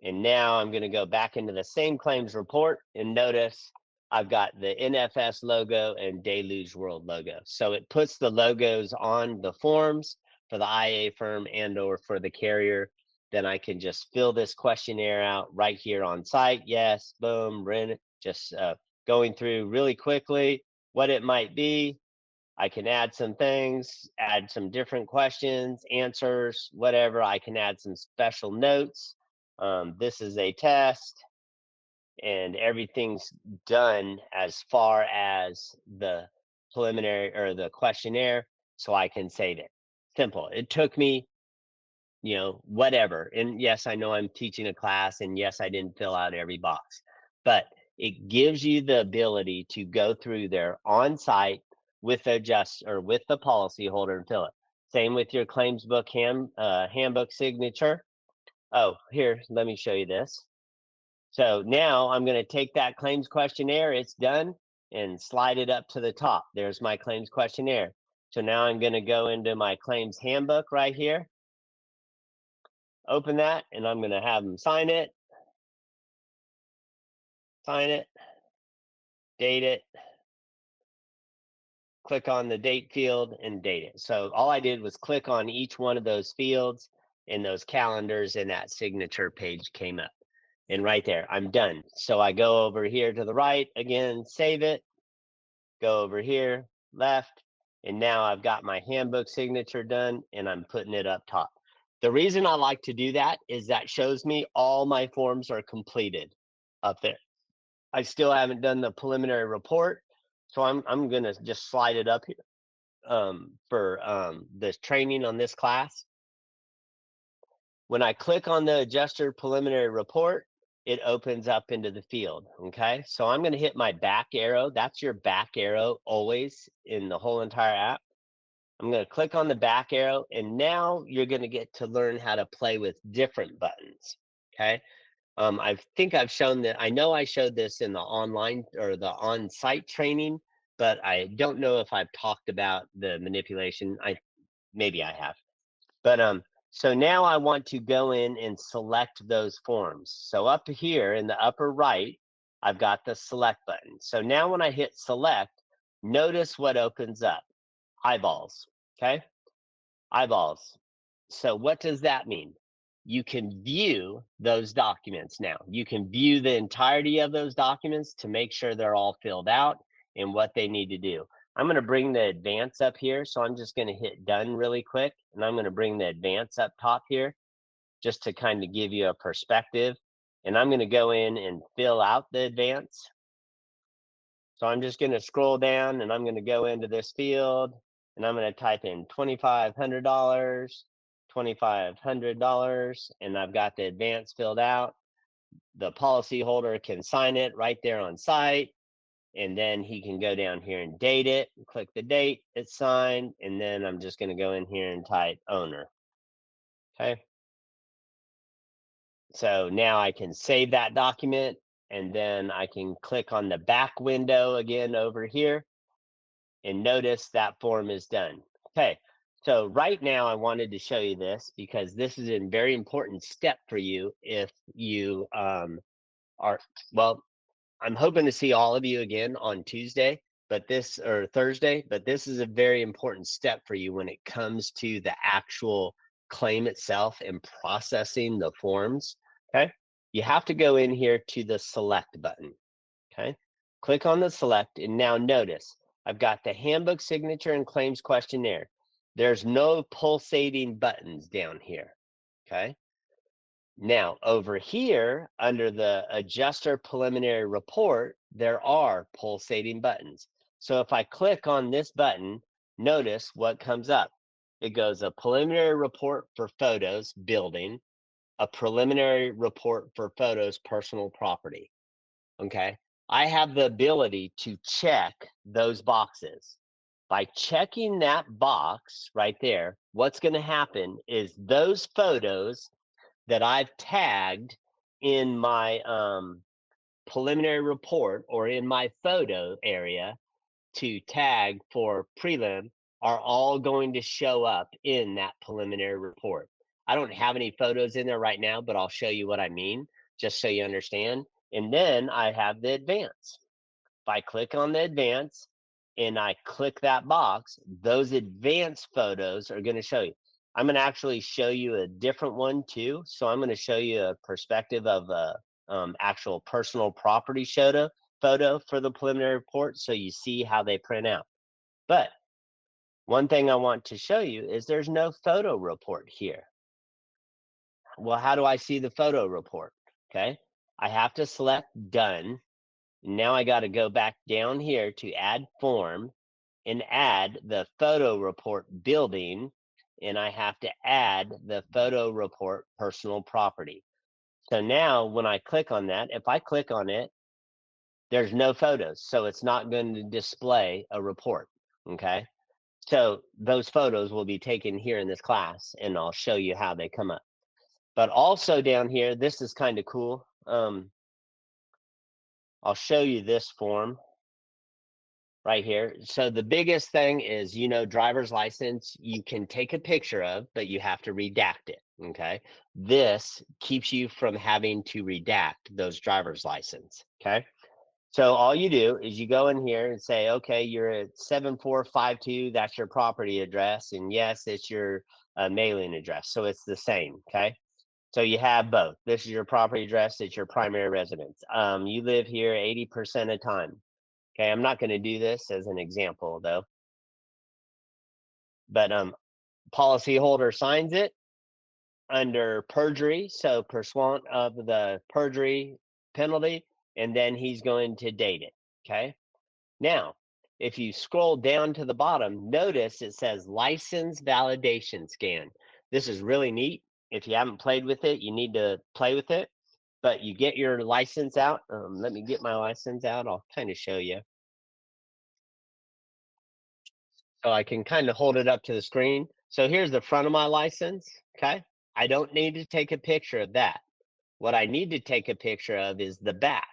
And now I'm going to go back into the same claims report and notice I've got the NFS logo and Deluge World logo. So it puts the logos on the forms for the IA firm and or for the carrier. Then I can just fill this questionnaire out right here on site. Yes, boom, just going through really quickly what it might be. I can add some things, add some different questions, answers, whatever. I can add some special notes. This is a test and everything's done as far as the preliminary or the questionnaire, so I can save it. Simple. It took me, whatever. And yes, I know I'm teaching a class and yes, I didn't fill out every box, but it gives you the ability to go through there on site with with the policy holder and fill it. Same with your claims book handbook signature. Oh, here, let me show you this. So now I'm going to take that claims questionnaire, it's done, and slide it up to the top. There's my claims questionnaire. So now I'm going to go into my claims handbook right here, open that, and I'm going to have them sign it, date it, click on the date field and date it. So all I did was click on each one of those fields and those calendars and that signature page came up. And right there, I'm done. So I go over here to the right, again, save it, go over here, left, and now I've got my handbook signature done and I'm putting it up top. The reason I like to do that is that shows me all my forms are completed up there. I still haven't done the preliminary report, so I'm gonna just slide it up here this training on this class. When I click on the adjuster preliminary report, it opens up into the field. Okay, so I'm going to hit my back arrow. That's your back arrow always in the whole entire app. I'm going to click on the back arrow, and now you're going to get to learn how to play with different buttons. Okay. I think I've shown that. I know I showed this in the online or the on-site training, but I don't know if I've talked about the manipulation. Maybe I have. But so now I want to go in and select those forms. So up here in the upper right, I've got the select button. So now when I hit select, notice what opens up. Eyeballs. Okay. Eyeballs. So what does that mean? You can view those documents now. You can view the entirety of those documents to make sure they're all filled out and what they need to do. I'm going to bring the advance up here. So I'm just going to hit done really quick. And I'm going to bring the advance up top here just to kind of give you a perspective. And I'm going to go in and fill out the advance. So I'm just going to scroll down and I'm going to go into this field and I'm going to type in $2,500, $2,500, and I've got the advance filled out. The policyholder can sign it right there on site, and then he can go down here and date it, click the date, it's signed, and then I'm just going to go in here and type owner. Okay. So now I can save that document, and then I can click on the back window again over here, and notice that form is done. Okay, so right now I wanted to show you this because this is a very important step for you if you are, well, I'm hoping to see all of you again on Tuesday, or Thursday, but this is a very important step for you when it comes to the actual claim itself and processing the forms. Okay, you have to go in here to the select button. Okay, click on the select, and now notice I've got the handbook signature and claims questionnaire. There's no pulsating buttons down here. Okay. Now over here under the adjuster preliminary report, there are pulsating buttons. So if I click on this button, notice what comes up. It goes a preliminary report for photos building, a preliminary report for photos personal property. Okay. I have the ability to check those boxes. By checking that box right there, what's going to happen is those photos that I've tagged in my preliminary report or in my photo area to tag for prelim are all going to show up in that preliminary report. I don't have any photos in there right now, but I'll show you what I mean, just so you understand. And then I have the advance. If I click on the advance and I click that box, those advanced photos are going to show you. I'm going to actually show you a different one too. So I'm going to show you a perspective of a actual personal property photo for the preliminary report so you see how they print out. But one thing I want to show you is there's no photo report here. Well, how do I see the photo report? Okay, I have to select done. Now I got to go back down here to add form and add the photo report building, and I have to add the photo report personal property. So now when I click on that, if I click on it, there's no photos, so it's not going to display a report. Okay, so those photos will be taken here in this class, and I'll show you how they come up. But also down here, this is kind of cool. I'll show you this form right here. So the biggest thing is, driver's license, you can take a picture of, but you have to redact it. Okay. This keeps you from having to redact those driver's license. Okay. So all you do is you go in here and say, okay, you're at 7452. That's your property address. And yes, it's your mailing address. So it's the same. Okay. So you have both. This is your property address. It's your primary residence. You live here 80% of time. Okay, I'm not going to do this as an example though. But policyholder signs it under perjury, so pursuant of the perjury penalty, and then he's going to date it. Okay. Now, if you scroll down to the bottom, notice it says license validation scan. This is really neat. If you haven't played with it, you need to play with it. But you get your license out. Let me get my license out. I'll kind of show you. So I can kind of hold it up to the screen. So here's the front of my license. Okay. I don't need to take a picture of that. What I need to take a picture of is the back.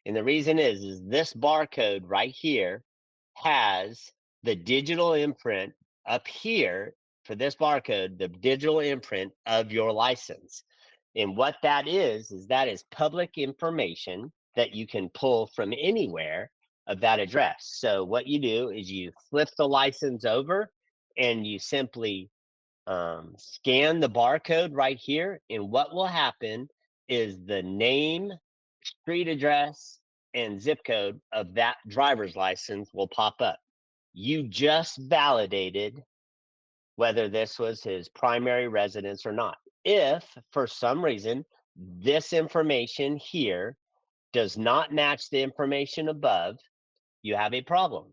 And the reason is this barcode right here has the digital imprint up here for this barcode, the digital imprint of your license. And what that is that is public information that you can pull from anywhere of that address. So what you do is you flip the license over and you simply scan the barcode right here. And what will happen is the name, street address, and zip code of that driver's license will pop up. You just validated whether this was his primary residence or not. If for some reason this information here does not match the information above, you have a problem.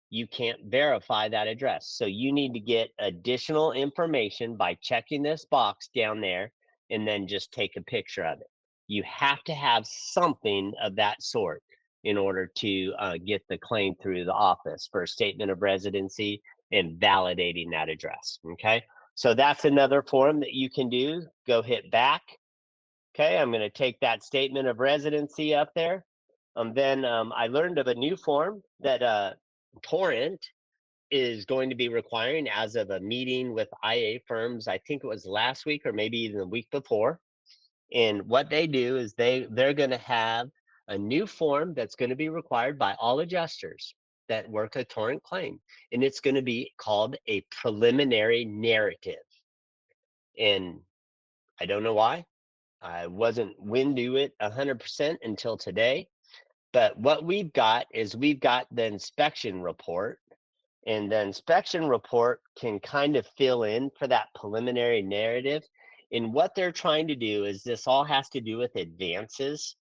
You can't verify that address. So you need to get additional information by checking this box down there and then just take a picture of it. You have to have something of that sort in order to get the claim through the office for a statement of residency and validating that address. Okay. So that's another form that you can do. Go hit back. Okay. I'm going to take that statement of residency up there. Then I learned of a new form that Torrent is going to be requiring as of a meeting with IA firms. I think it was last week or maybe even the week before. And what they do is they're going to have a new form that's going to be required by all adjusters that work a torrent claim. And it's going to be called a preliminary narrative. And I don't know why. I wasn't into it 100% until today. But what we've got is we've got the inspection report, and the inspection report can kind of fill in for that preliminary narrative. And what they're trying to do is this all has to do with advances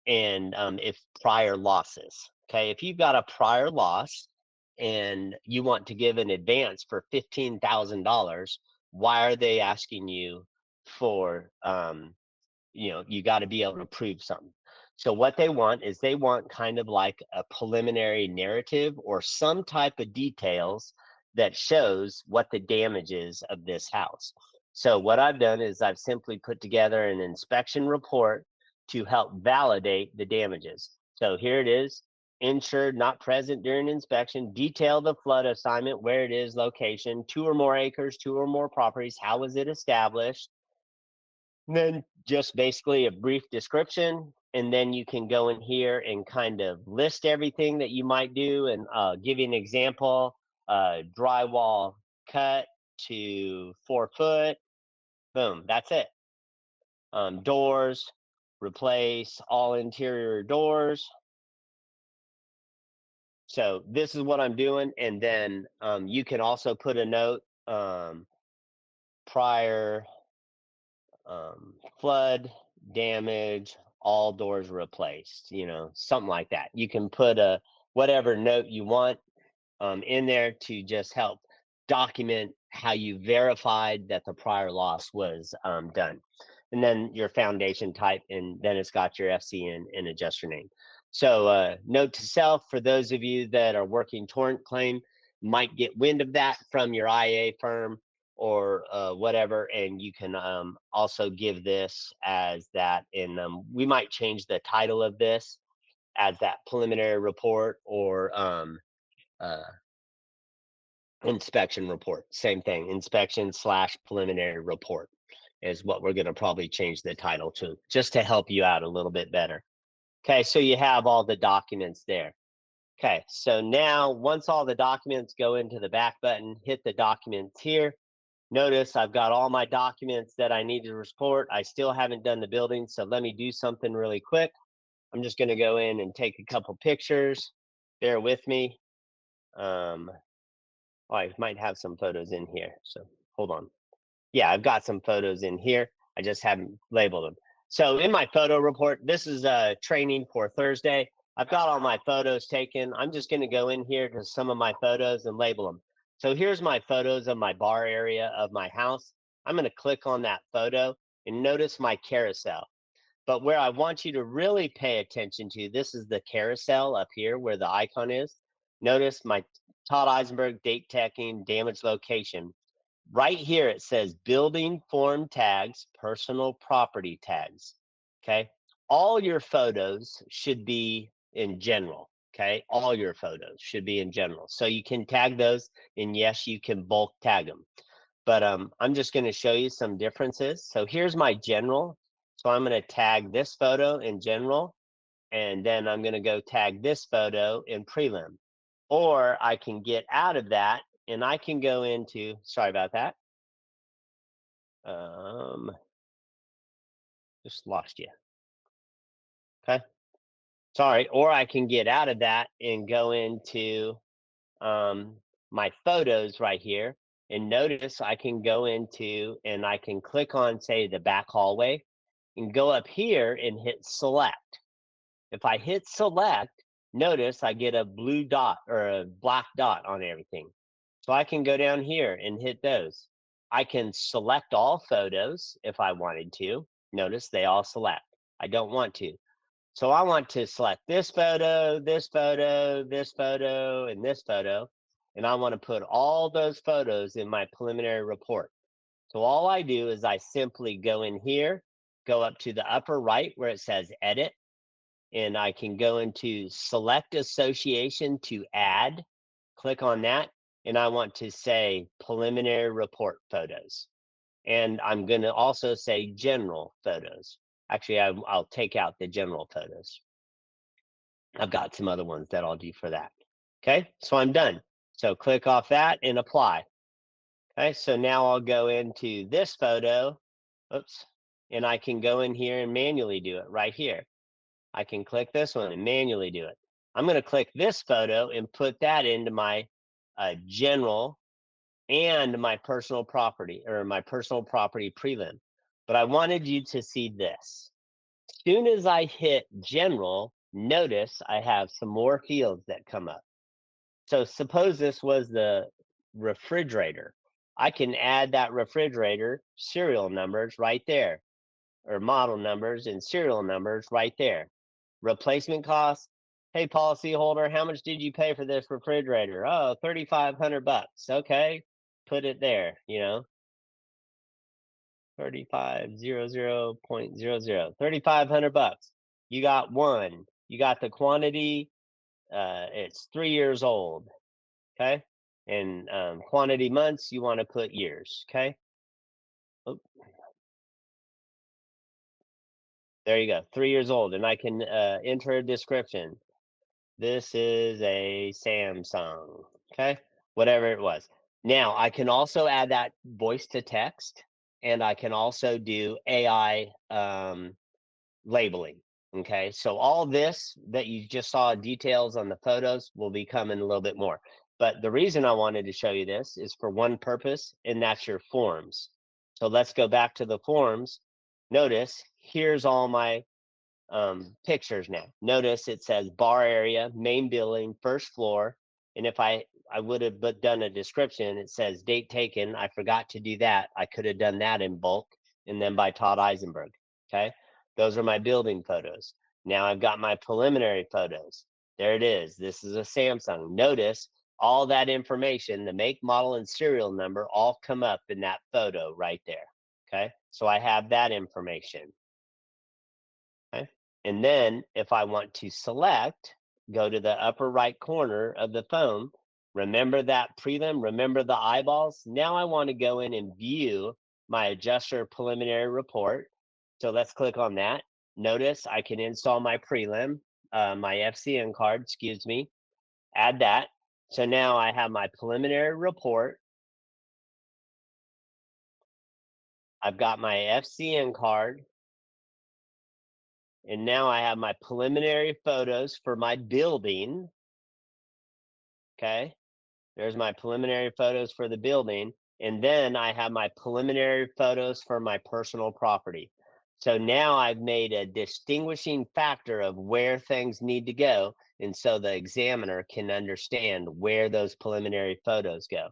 and if prior losses. Okay, if you've got a prior loss and you want to give an advance for $15,000, why are they asking you for you got to be able to prove something. So what they want is they want kind of like a preliminary narrative or some type of details that shows what the damage is of this house. So what I've done is I've simply put together an inspection report to help validate the damages. So here it is. Insured not present during inspection, detail the flood assignment, where it is, location, 2 or more acres, 2 or more properties, how was it established, and then just basically a brief description. And then you can go in here and kind of list everything that you might do and give you an example. Drywall cut to 4 foot. Boom, that's it. Doors, replace all interior doors. So this is what I'm doing. And then you can also put a note prior flood damage, all doors replaced, something like that. You can put a whatever note you want in there to just help document how you verified that the prior loss was done. And then your foundation type, and then it's got your FCN and adjuster name. So note to self, for those of you that are working torrent claim, might get wind of that from your IA firm or whatever, and you can also give this as that. And we might change the title of this as that preliminary report or inspection report. Same thing, inspection/preliminary report is what we're going to probably change the title to, just to help you out a little bit better. Okay, so you have all the documents there. Okay, so now once all the documents go into the back button, hit the documents here. Notice I've got all my documents that I need to report. I still haven't done the building, so let me do something really quick. I'm just going to go in and take a couple pictures. Bear with me. I might have some photos in here, so hold on. Yeah, I've got some photos in here. I just haven't labeled them. So in my photo report, this is a training for Thursday. I've got all my photos taken. I'm just going to go in here to some of my photos and label them. So here's my photos of my bar area of my house. I'm going to click on that photo and notice my carousel. But where I want you to really pay attention to, this is the carousel up here where the icon is. Notice my Todd Eisenberg date tagging damage location. Right here it says building form tags, personal property tags. Okay. All your photos should be in general. Okay. All your photos should be in general. So you can tag those, and yes, you can bulk tag them. But I'm just going to show you some differences. So here's my general. So I'm going to tag this photo in general, and then I'm going to go tag this photo in prelim. Or I can get out of that and I can go into, sorry about that. Just lost you. Okay. Sorry. Or I can get out of that and go into my photos right here. And notice I can go into and I can click on, say, the back hallway and go up here and hit select. If I hit select, notice I get a blue dot or a black dot on everything. So I can go down here and hit those. I can select all photos if I wanted to. Notice they all select. I don't want to. So I want to select this photo, this photo, this photo, and this photo. And I want to put all those photos in my preliminary report. So all I do is I simply go in here, go up to the upper right where it says edit, and I can go into select association to add, click on that, and I want to say preliminary report photos. And I'm going to also say general photos. Actually, I'll take out the general photos. I've got some other ones that I'll do for that. Okay, so I'm done. So click off that and apply. Okay, so now I'll go into this photo. Oops. And I can go in here and manually do it right here. I can click this one and manually do it. I'm going to click this photo and put that into my general and my personal property, or my personal property prelim. But I wanted you to see this. As soon as I hit general, notice I have some more fields that come up. So suppose this was the refrigerator. I can add that refrigerator serial numbers right there, or model numbers and serial numbers right there. Replacement cost. Hey, policyholder, how much did you pay for this refrigerator? Oh, $3,500. Okay, put it there. 3500.00, $3,500. You got one. You got the quantity. It's 3 years old. Okay, and quantity months. You want to put years. Okay. Oh, there you go. 3 years old, and I can enter a description. This is a Samsung, okay? Whatever it was. Now, I can also add that voice to text, and I can also do AI labeling, okay? So all this that you just saw details on the photos will be coming a little bit more. But the reason I wanted to show you this is for one purpose, and that's your forms. So let's go back to the forms. Notice, here's all my pictures now. Notice it says bar area, main building, first floor. And if I would have done a description, it says date taken. I forgot to do that. I could have done that in bulk and then by Todd Eisenberg. Okay. Those are my building photos. Now I've got my preliminary photos. There it is. This is a Samsung. Notice all that information, the make, model, and serial number all come up in that photo right there. Okay. So I have that information. Okay. And then if I want to select, go to the upper right corner of the phone, remember that prelim, remember the eyeballs. Now I want to go in and view my adjuster preliminary report. So let's click on that. Notice I can install my prelim, my FCN card, excuse me, add that. So now I have my preliminary report. I've got my FCN card. And now I have my preliminary photos for my building. Okay, there's my preliminary photos for the building. And then I have my preliminary photos for my personal property. So now I've made a distinguishing factor of where things need to go. And so the examiner can understand where those preliminary photos go.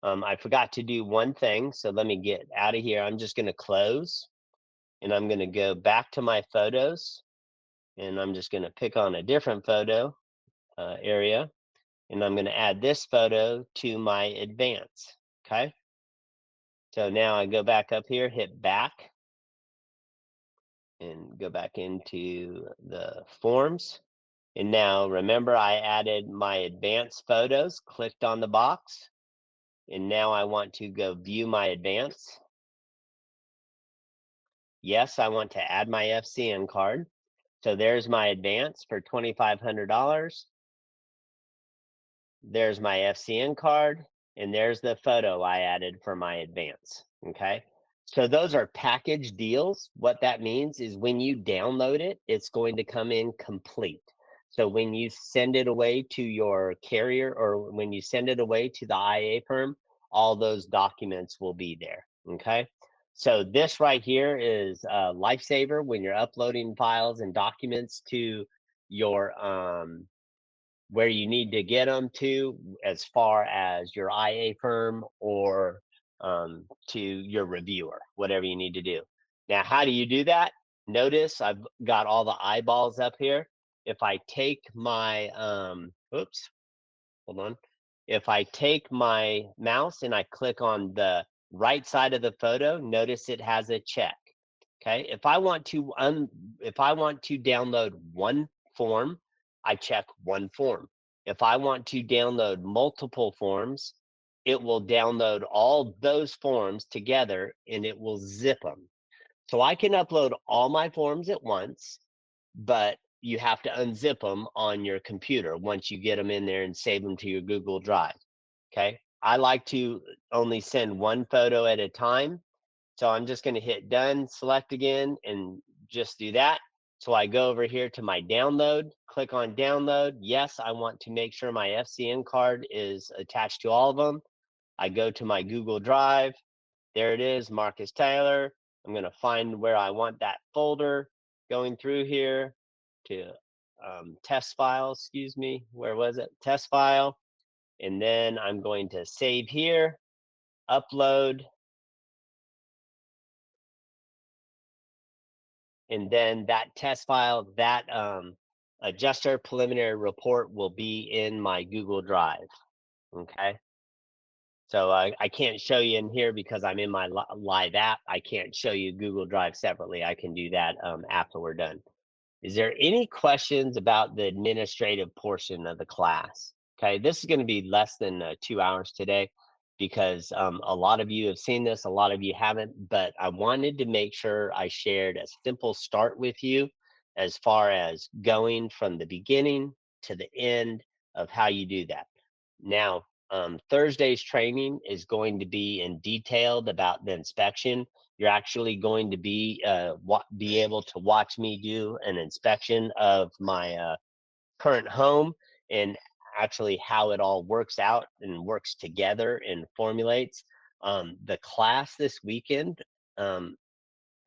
I forgot to do one thing. So let me get out of here. I'm just going to close and I'm going to go back to my photos and I'm just going to pick on a different photo area. And I'm going to add this photo to my advance. Okay. So now I go back up here, hit back, and go back into the forms. And now remember I added my advanced photos, clicked on the box, and now I want to go view my advance. Yes, I want to add my FCN card. So there's my advance for $2,500. There's my FCN card, and there's the photo I added for my advance. Okay. So those are package deals. What that means is when you download it, it's going to come in complete. So when you send it away to your carrier or when you send it away to the IA firm, all those documents will be there. Okay. So this right here is a lifesaver when you're uploading files and documents to your where you need to get them to as far as your IA firm or to your reviewer, whatever you need to do. Now, how do you do that? Notice I've got all the eyeballs up here. If I take my, oops, hold on. If I take my mouse and I click on the right side of the photo, notice it has a check. Okay. If I want to download one form, I check one form. If I want to download multiple forms, it will download all those forms together and it will zip them. So I can upload all my forms at once, but you have to unzip them on your computer once you get them in there and save them to your Google Drive. Okay. I like to only send one photo at a time. So I'm just going to hit done, select again, and just do that. So I go over here to my download, click on download. Yes, I want to make sure my FCN card is attached to all of them. I go to my Google Drive. There it is, Marcus Taylor. I'm going to find where I want that folder, going through here to test file, excuse me. Where was it? Test file. And then I'm going to save here, upload, and then that test file, that adjuster preliminary report will be in my Google Drive. Okay. So I can't show you in here because I'm in my live app. I can't show you Google Drive separately. I can do that after we're done. Is there any questions about the administrative portion of the class? Okay, this is going to be less than 2 hours today because a lot of you have seen this, a lot of you haven't, but I wanted to make sure I shared a simple start with you as far as going from the beginning to the end of how you do that. Now, Thursday's training is going to be in detailed about the inspection. You're actually going to be able to watch me do an inspection of my current home and actually how it all works out and works together and formulates. The class this weekend,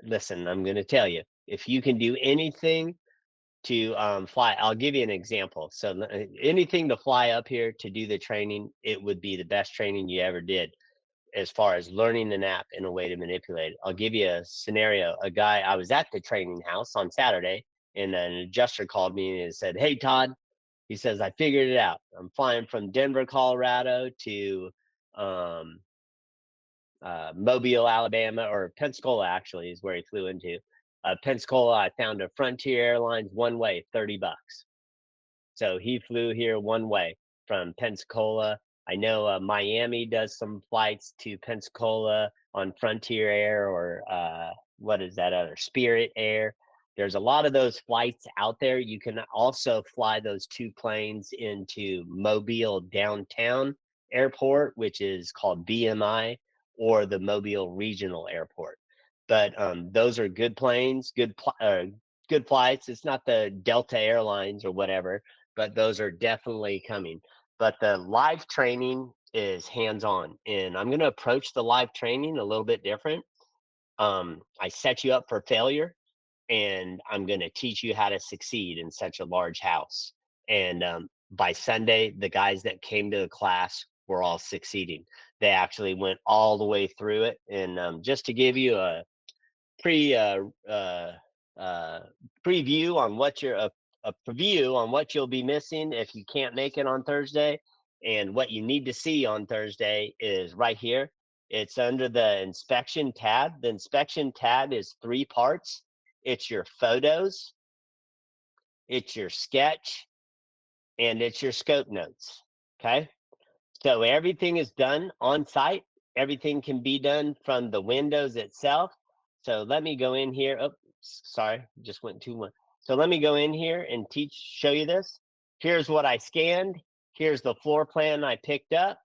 listen, I'm going to tell you, if you can do anything to fly, I'll give you an example. So anything to fly up here to do the training, it would be the best training you ever did as far as learning an app in a way to manipulate it. I'll give you a scenario. I was at the training house on Saturday and an adjuster called me and said, "Hey, Todd," he says, "I figured it out. I'm flying from Denver, Colorado to um, Mobile, Alabama, or Pensacola actually is where he flew into. Pensacola, I found a Frontier Airlines one way, $30. So he flew here one way from Pensacola. I know Miami does some flights to Pensacola on Frontier Air or what is that other, Spirit Air. There's a lot of those flights out there. You can also fly those two planes into Mobile Downtown Airport, which is called BMI, or the Mobile Regional Airport. But those are good planes, good flights. It's not the Delta Airlines or whatever, but those are definitely coming. But the live training is hands-on, and I'm going to approach the live training a little bit different. I set you up for failure, and I'm going to teach you how to succeed in such a large house. And by Sunday, the guys that came to the class were all succeeding. They actually went all the way through it. And just to give you a pre uh, preview on what you're a preview on what you'll be missing if you can't make it on Thursday, and what you need to see on Thursday is right here. It's under the inspection tab. The inspection tab is 3 parts. It's your photos, it's your sketch, and it's your scope notes. Okay. So everything is done on site. Everything can be done from the Windows itself. So let me go in here. Oh, sorry, just went too much. So let me go in here and show you this. Here's what I scanned. Here's the floor plan I picked up.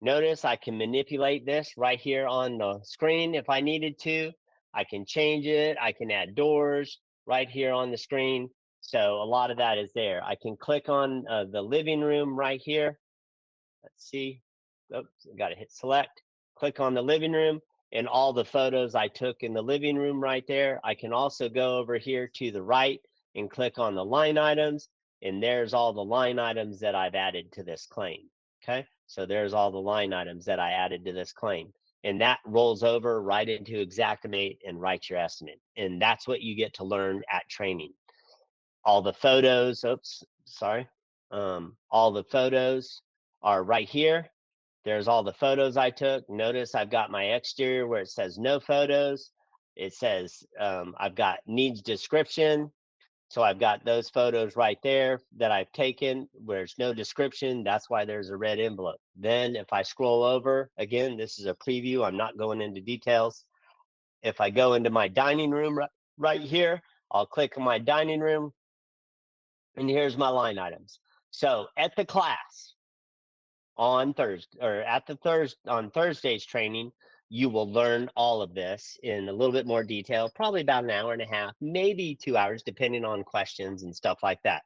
Notice I can manipulate this right here on the screen if I needed to. I can change it. I can add doors right here on the screen. So a lot of that is there. I can click on the living room right here. Let's see. Oops, got to hit select. Click on the living room and all the photos I took in the living room right there. I can also go over here to the right and click on the line items. And there's all the line items that I've added to this claim. Okay. So there's all the line items that I added to this claim. And that rolls over right into Xactimate and writes your estimate. And that's what you get to learn at training. All the photos, oops, sorry. All the photos are right here. There's all the photos I took. Notice I've got my exterior where it says no photos. It says I've got needs description. So I've got those photos right there that I've taken where there's no description. That's why there's a red envelope. Then if I scroll over, again, this is a preview. I'm not going into details. If I go into my dining room right here, I'll click on my dining room. And here's my line items. So at the class on Thursday, or on Thursday's training, you will learn all of this in a little bit more detail, probably about an hour and a half, maybe 2 hours, depending on questions and stuff like that.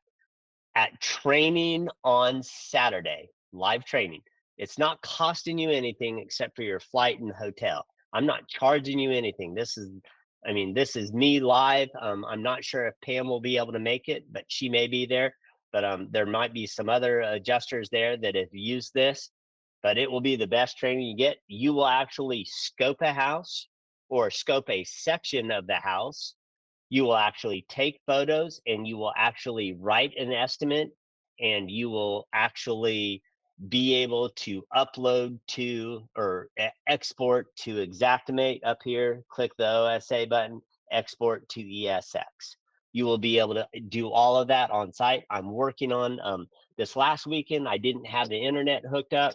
At training on Saturday, live training, it's not costing you anything except for your flight and hotel. I'm not charging you anything. This is me live. I'm not sure if Pam will be able to make it, but she may be there. But there might be some other adjusters there that have used this. But it will be the best training you get. You will actually scope a house or scope a section of the house. You will actually take photos and you will actually write an estimate, and you will actually be able to upload to or export to Xactimate up here. Click the OSA button, export to ESX. You will be able to do all of that on site. I'm working on this last weekend. I didn't have the internet hooked up.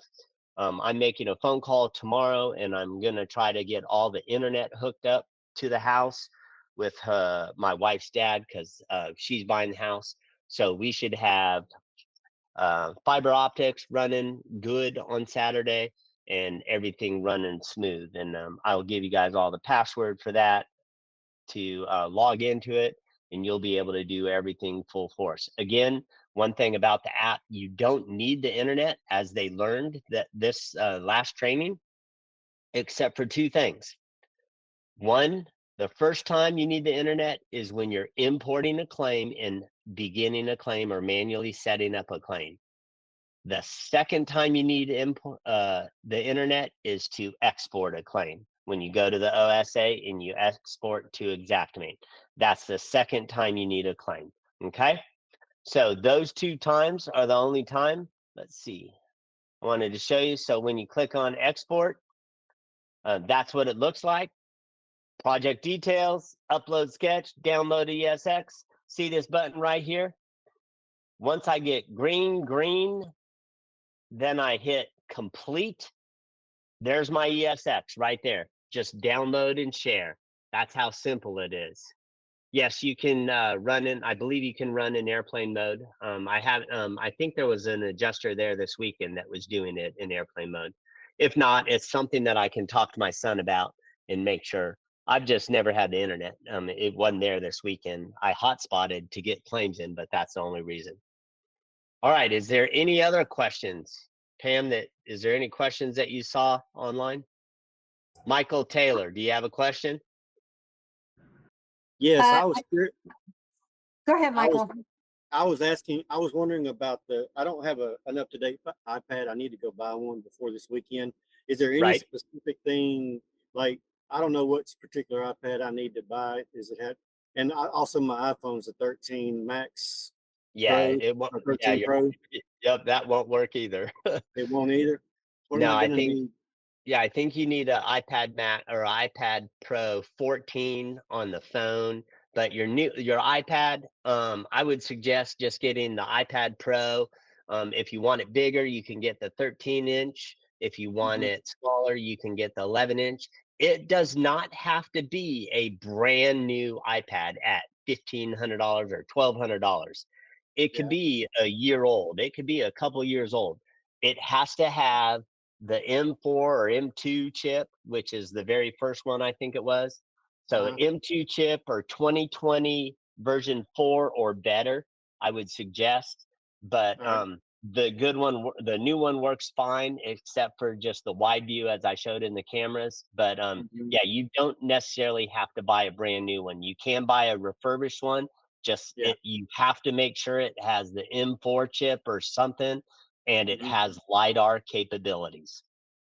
I'm making a phone call tomorrow, and I'm going to try to get all the internet hooked up to the house with my wife's dad, because she's buying the house. So we should have fiber optics running good on Saturday and everything running smooth. And I'll give you guys all the password for that to log into it, and you'll be able to do everything full force. Again, one thing about the app, you don't need the internet, as they learned that this last training, except for 2 things. One, the first time you need the internet is when you're importing a claim and beginning a claim or manually setting up a claim. The second time you need the internet is to export a claim. When you go to the OSA and you export to Xactimate, that's the second time you need a claim. Okay, so those 2 times are the only time. Let's see. I wanted to show you. So when you click on export, that's what it looks like. Project details, upload sketch, download ESX. See this button right here? Once I get green, then I hit complete. There's my ESX right there. Just download and share. That's how simple it is. Yes, you can I believe you can run in airplane mode. I think there was an adjuster there this weekend that was doing it in airplane mode. If not, it's something that I can talk to my son about and make sure. I've just never had the internet. It wasn't there this weekend. I hotspotted to get claims in, but that's the only reason. All right, is there any other questions? Pam, is there any questions that you saw online? Michael Taylor, do you have a question? Yes, Uh, Go ahead, I was- Michael. I was wondering about I don't have an up-to-date iPad. I need to go buy one before this weekend. Is there any Right. specific thing, like, I don't know what particular iPad I need to buy? And also my iPhone's a 13 Max Yeah, Pro it won't. or Yeah, 13 Pro. yep, that won't work either. It won't either. What am No, I I gonna think need? Yeah, I think you need an iPad Max or iPad Pro 14 on the phone. But your iPad, I would suggest just getting the iPad Pro. If you want it bigger, you can get the 13-inch. If you want Mhm. it smaller, you can get the 11-inch. It does not have to be a brand new iPad at $1,500 or $1,200. It could Yeah. be a year old. It could be a couple years old. It has to have the M4 or M2 chip, which is the very first one I think it was. So Uh-huh. M2 chip or 2020 version 4 or better, I would suggest. But All right. the new one works fine, except for just the wide view as I showed in the cameras. But Mhm. yeah, you don't necessarily have to buy a brand new one. You can buy a refurbished one. Yeah. You have to make sure it has the M4 chip or something, and it Mhm. has LiDAR capabilities.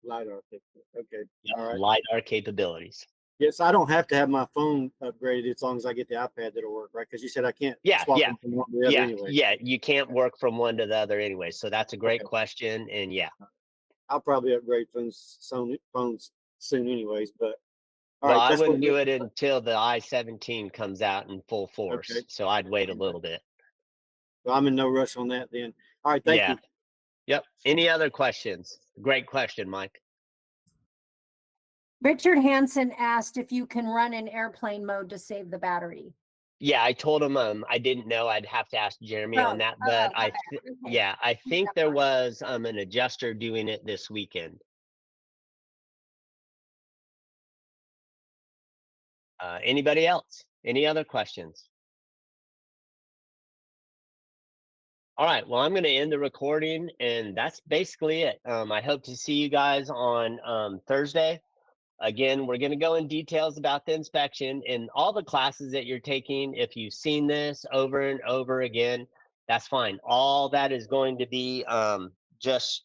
LiDAR picture. Okay. Yep, All right. LiDAR capabilities. Yes, I don't have to have my phone upgraded as long as I get the iPad that'll work, right? Because you said I can't Yeah, swap yeah, them from one to the other anyway. yeah. You can't work from one to the other anyway. So that's a great Okay. question. And yeah, I'll probably upgrade phones soon anyways, but all well, right, I that's what wouldn't do it until the i17 comes out in full force. okay. So I'd wait a little bit. Well, I'm in no rush on that then. All right, thank Yeah. you. Yep. Any other questions? Great question, Mike. Richard Hansen asked if you can run in airplane mode to save the battery. Yeah, I told him I didn't know. I'd have to ask Jeremy on that, but okay. yeah, I think there was an adjuster doing it this weekend. Anybody else? Any other questions? All right, well, I'm going to end the recording, and that's basically it. I hope to see you guys on Thursday. Again, we're going to go in details about the inspection and all the classes that you're taking. If you've seen this over and over again, that's fine. All that is going to be just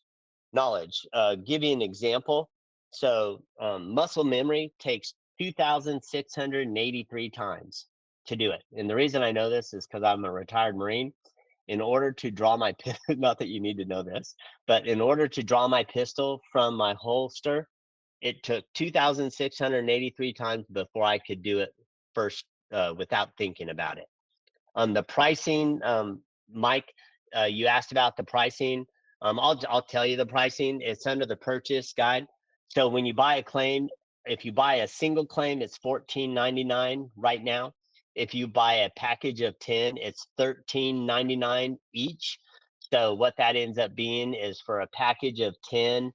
knowledge. Give you an example. So muscle memory takes 2,683 times to do it. And the reason I know this is because I'm a retired Marine. In order to draw my not that you need to know this, but in order to draw my pistol from my holster, it took 2,683 times before I could do it first without thinking about it. The pricing, Mike, you asked about the pricing. I'll tell you the pricing. It's under the purchase guide. So when you buy a claim, if you buy a single claim, it's $14.99 right now. If you buy a package of 10, it's $13.99 each. So what that ends up being is for a package of 10,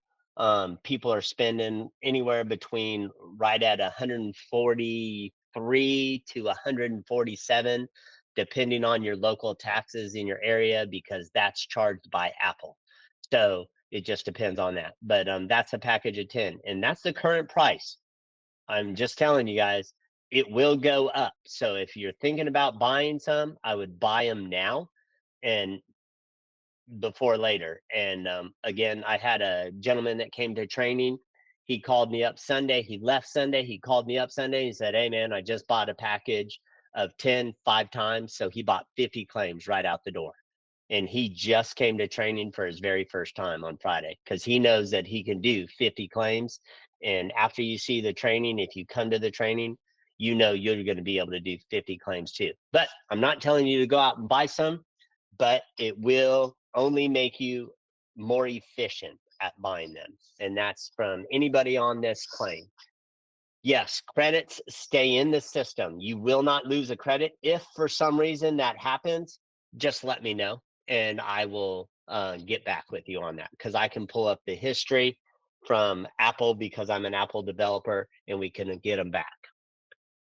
people are spending anywhere between right at 143 to 147, depending on your local taxes in your area, because that's charged by Apple. So it just depends on that. But that's a package of 10, and that's the current price. I'm just telling you guys, it will go up. So if you're thinking about buying some, I would buy them now and before later. And again, I had a gentleman that came to training. He called me up Sunday. He left Sunday. He called me up Sunday. He said, "Hey, man, I just bought a package of 10 5 times." So he bought 50 claims right out the door. And he just came to training for his very first time on Friday because he knows that he can do 50 claims. And after you see the training, if you come to the training, you know you're going to be able to do 50 claims too. But I'm not telling you to go out and buy some, but it will only make you more efficient at buying them. And that's from anybody on this claim. Yes, credits stay in the system. You will not lose a credit. If for some reason that happens, just let me know and I will get back with you on that, because I can pull up the history from Apple because I'm an Apple developer and we can get them back.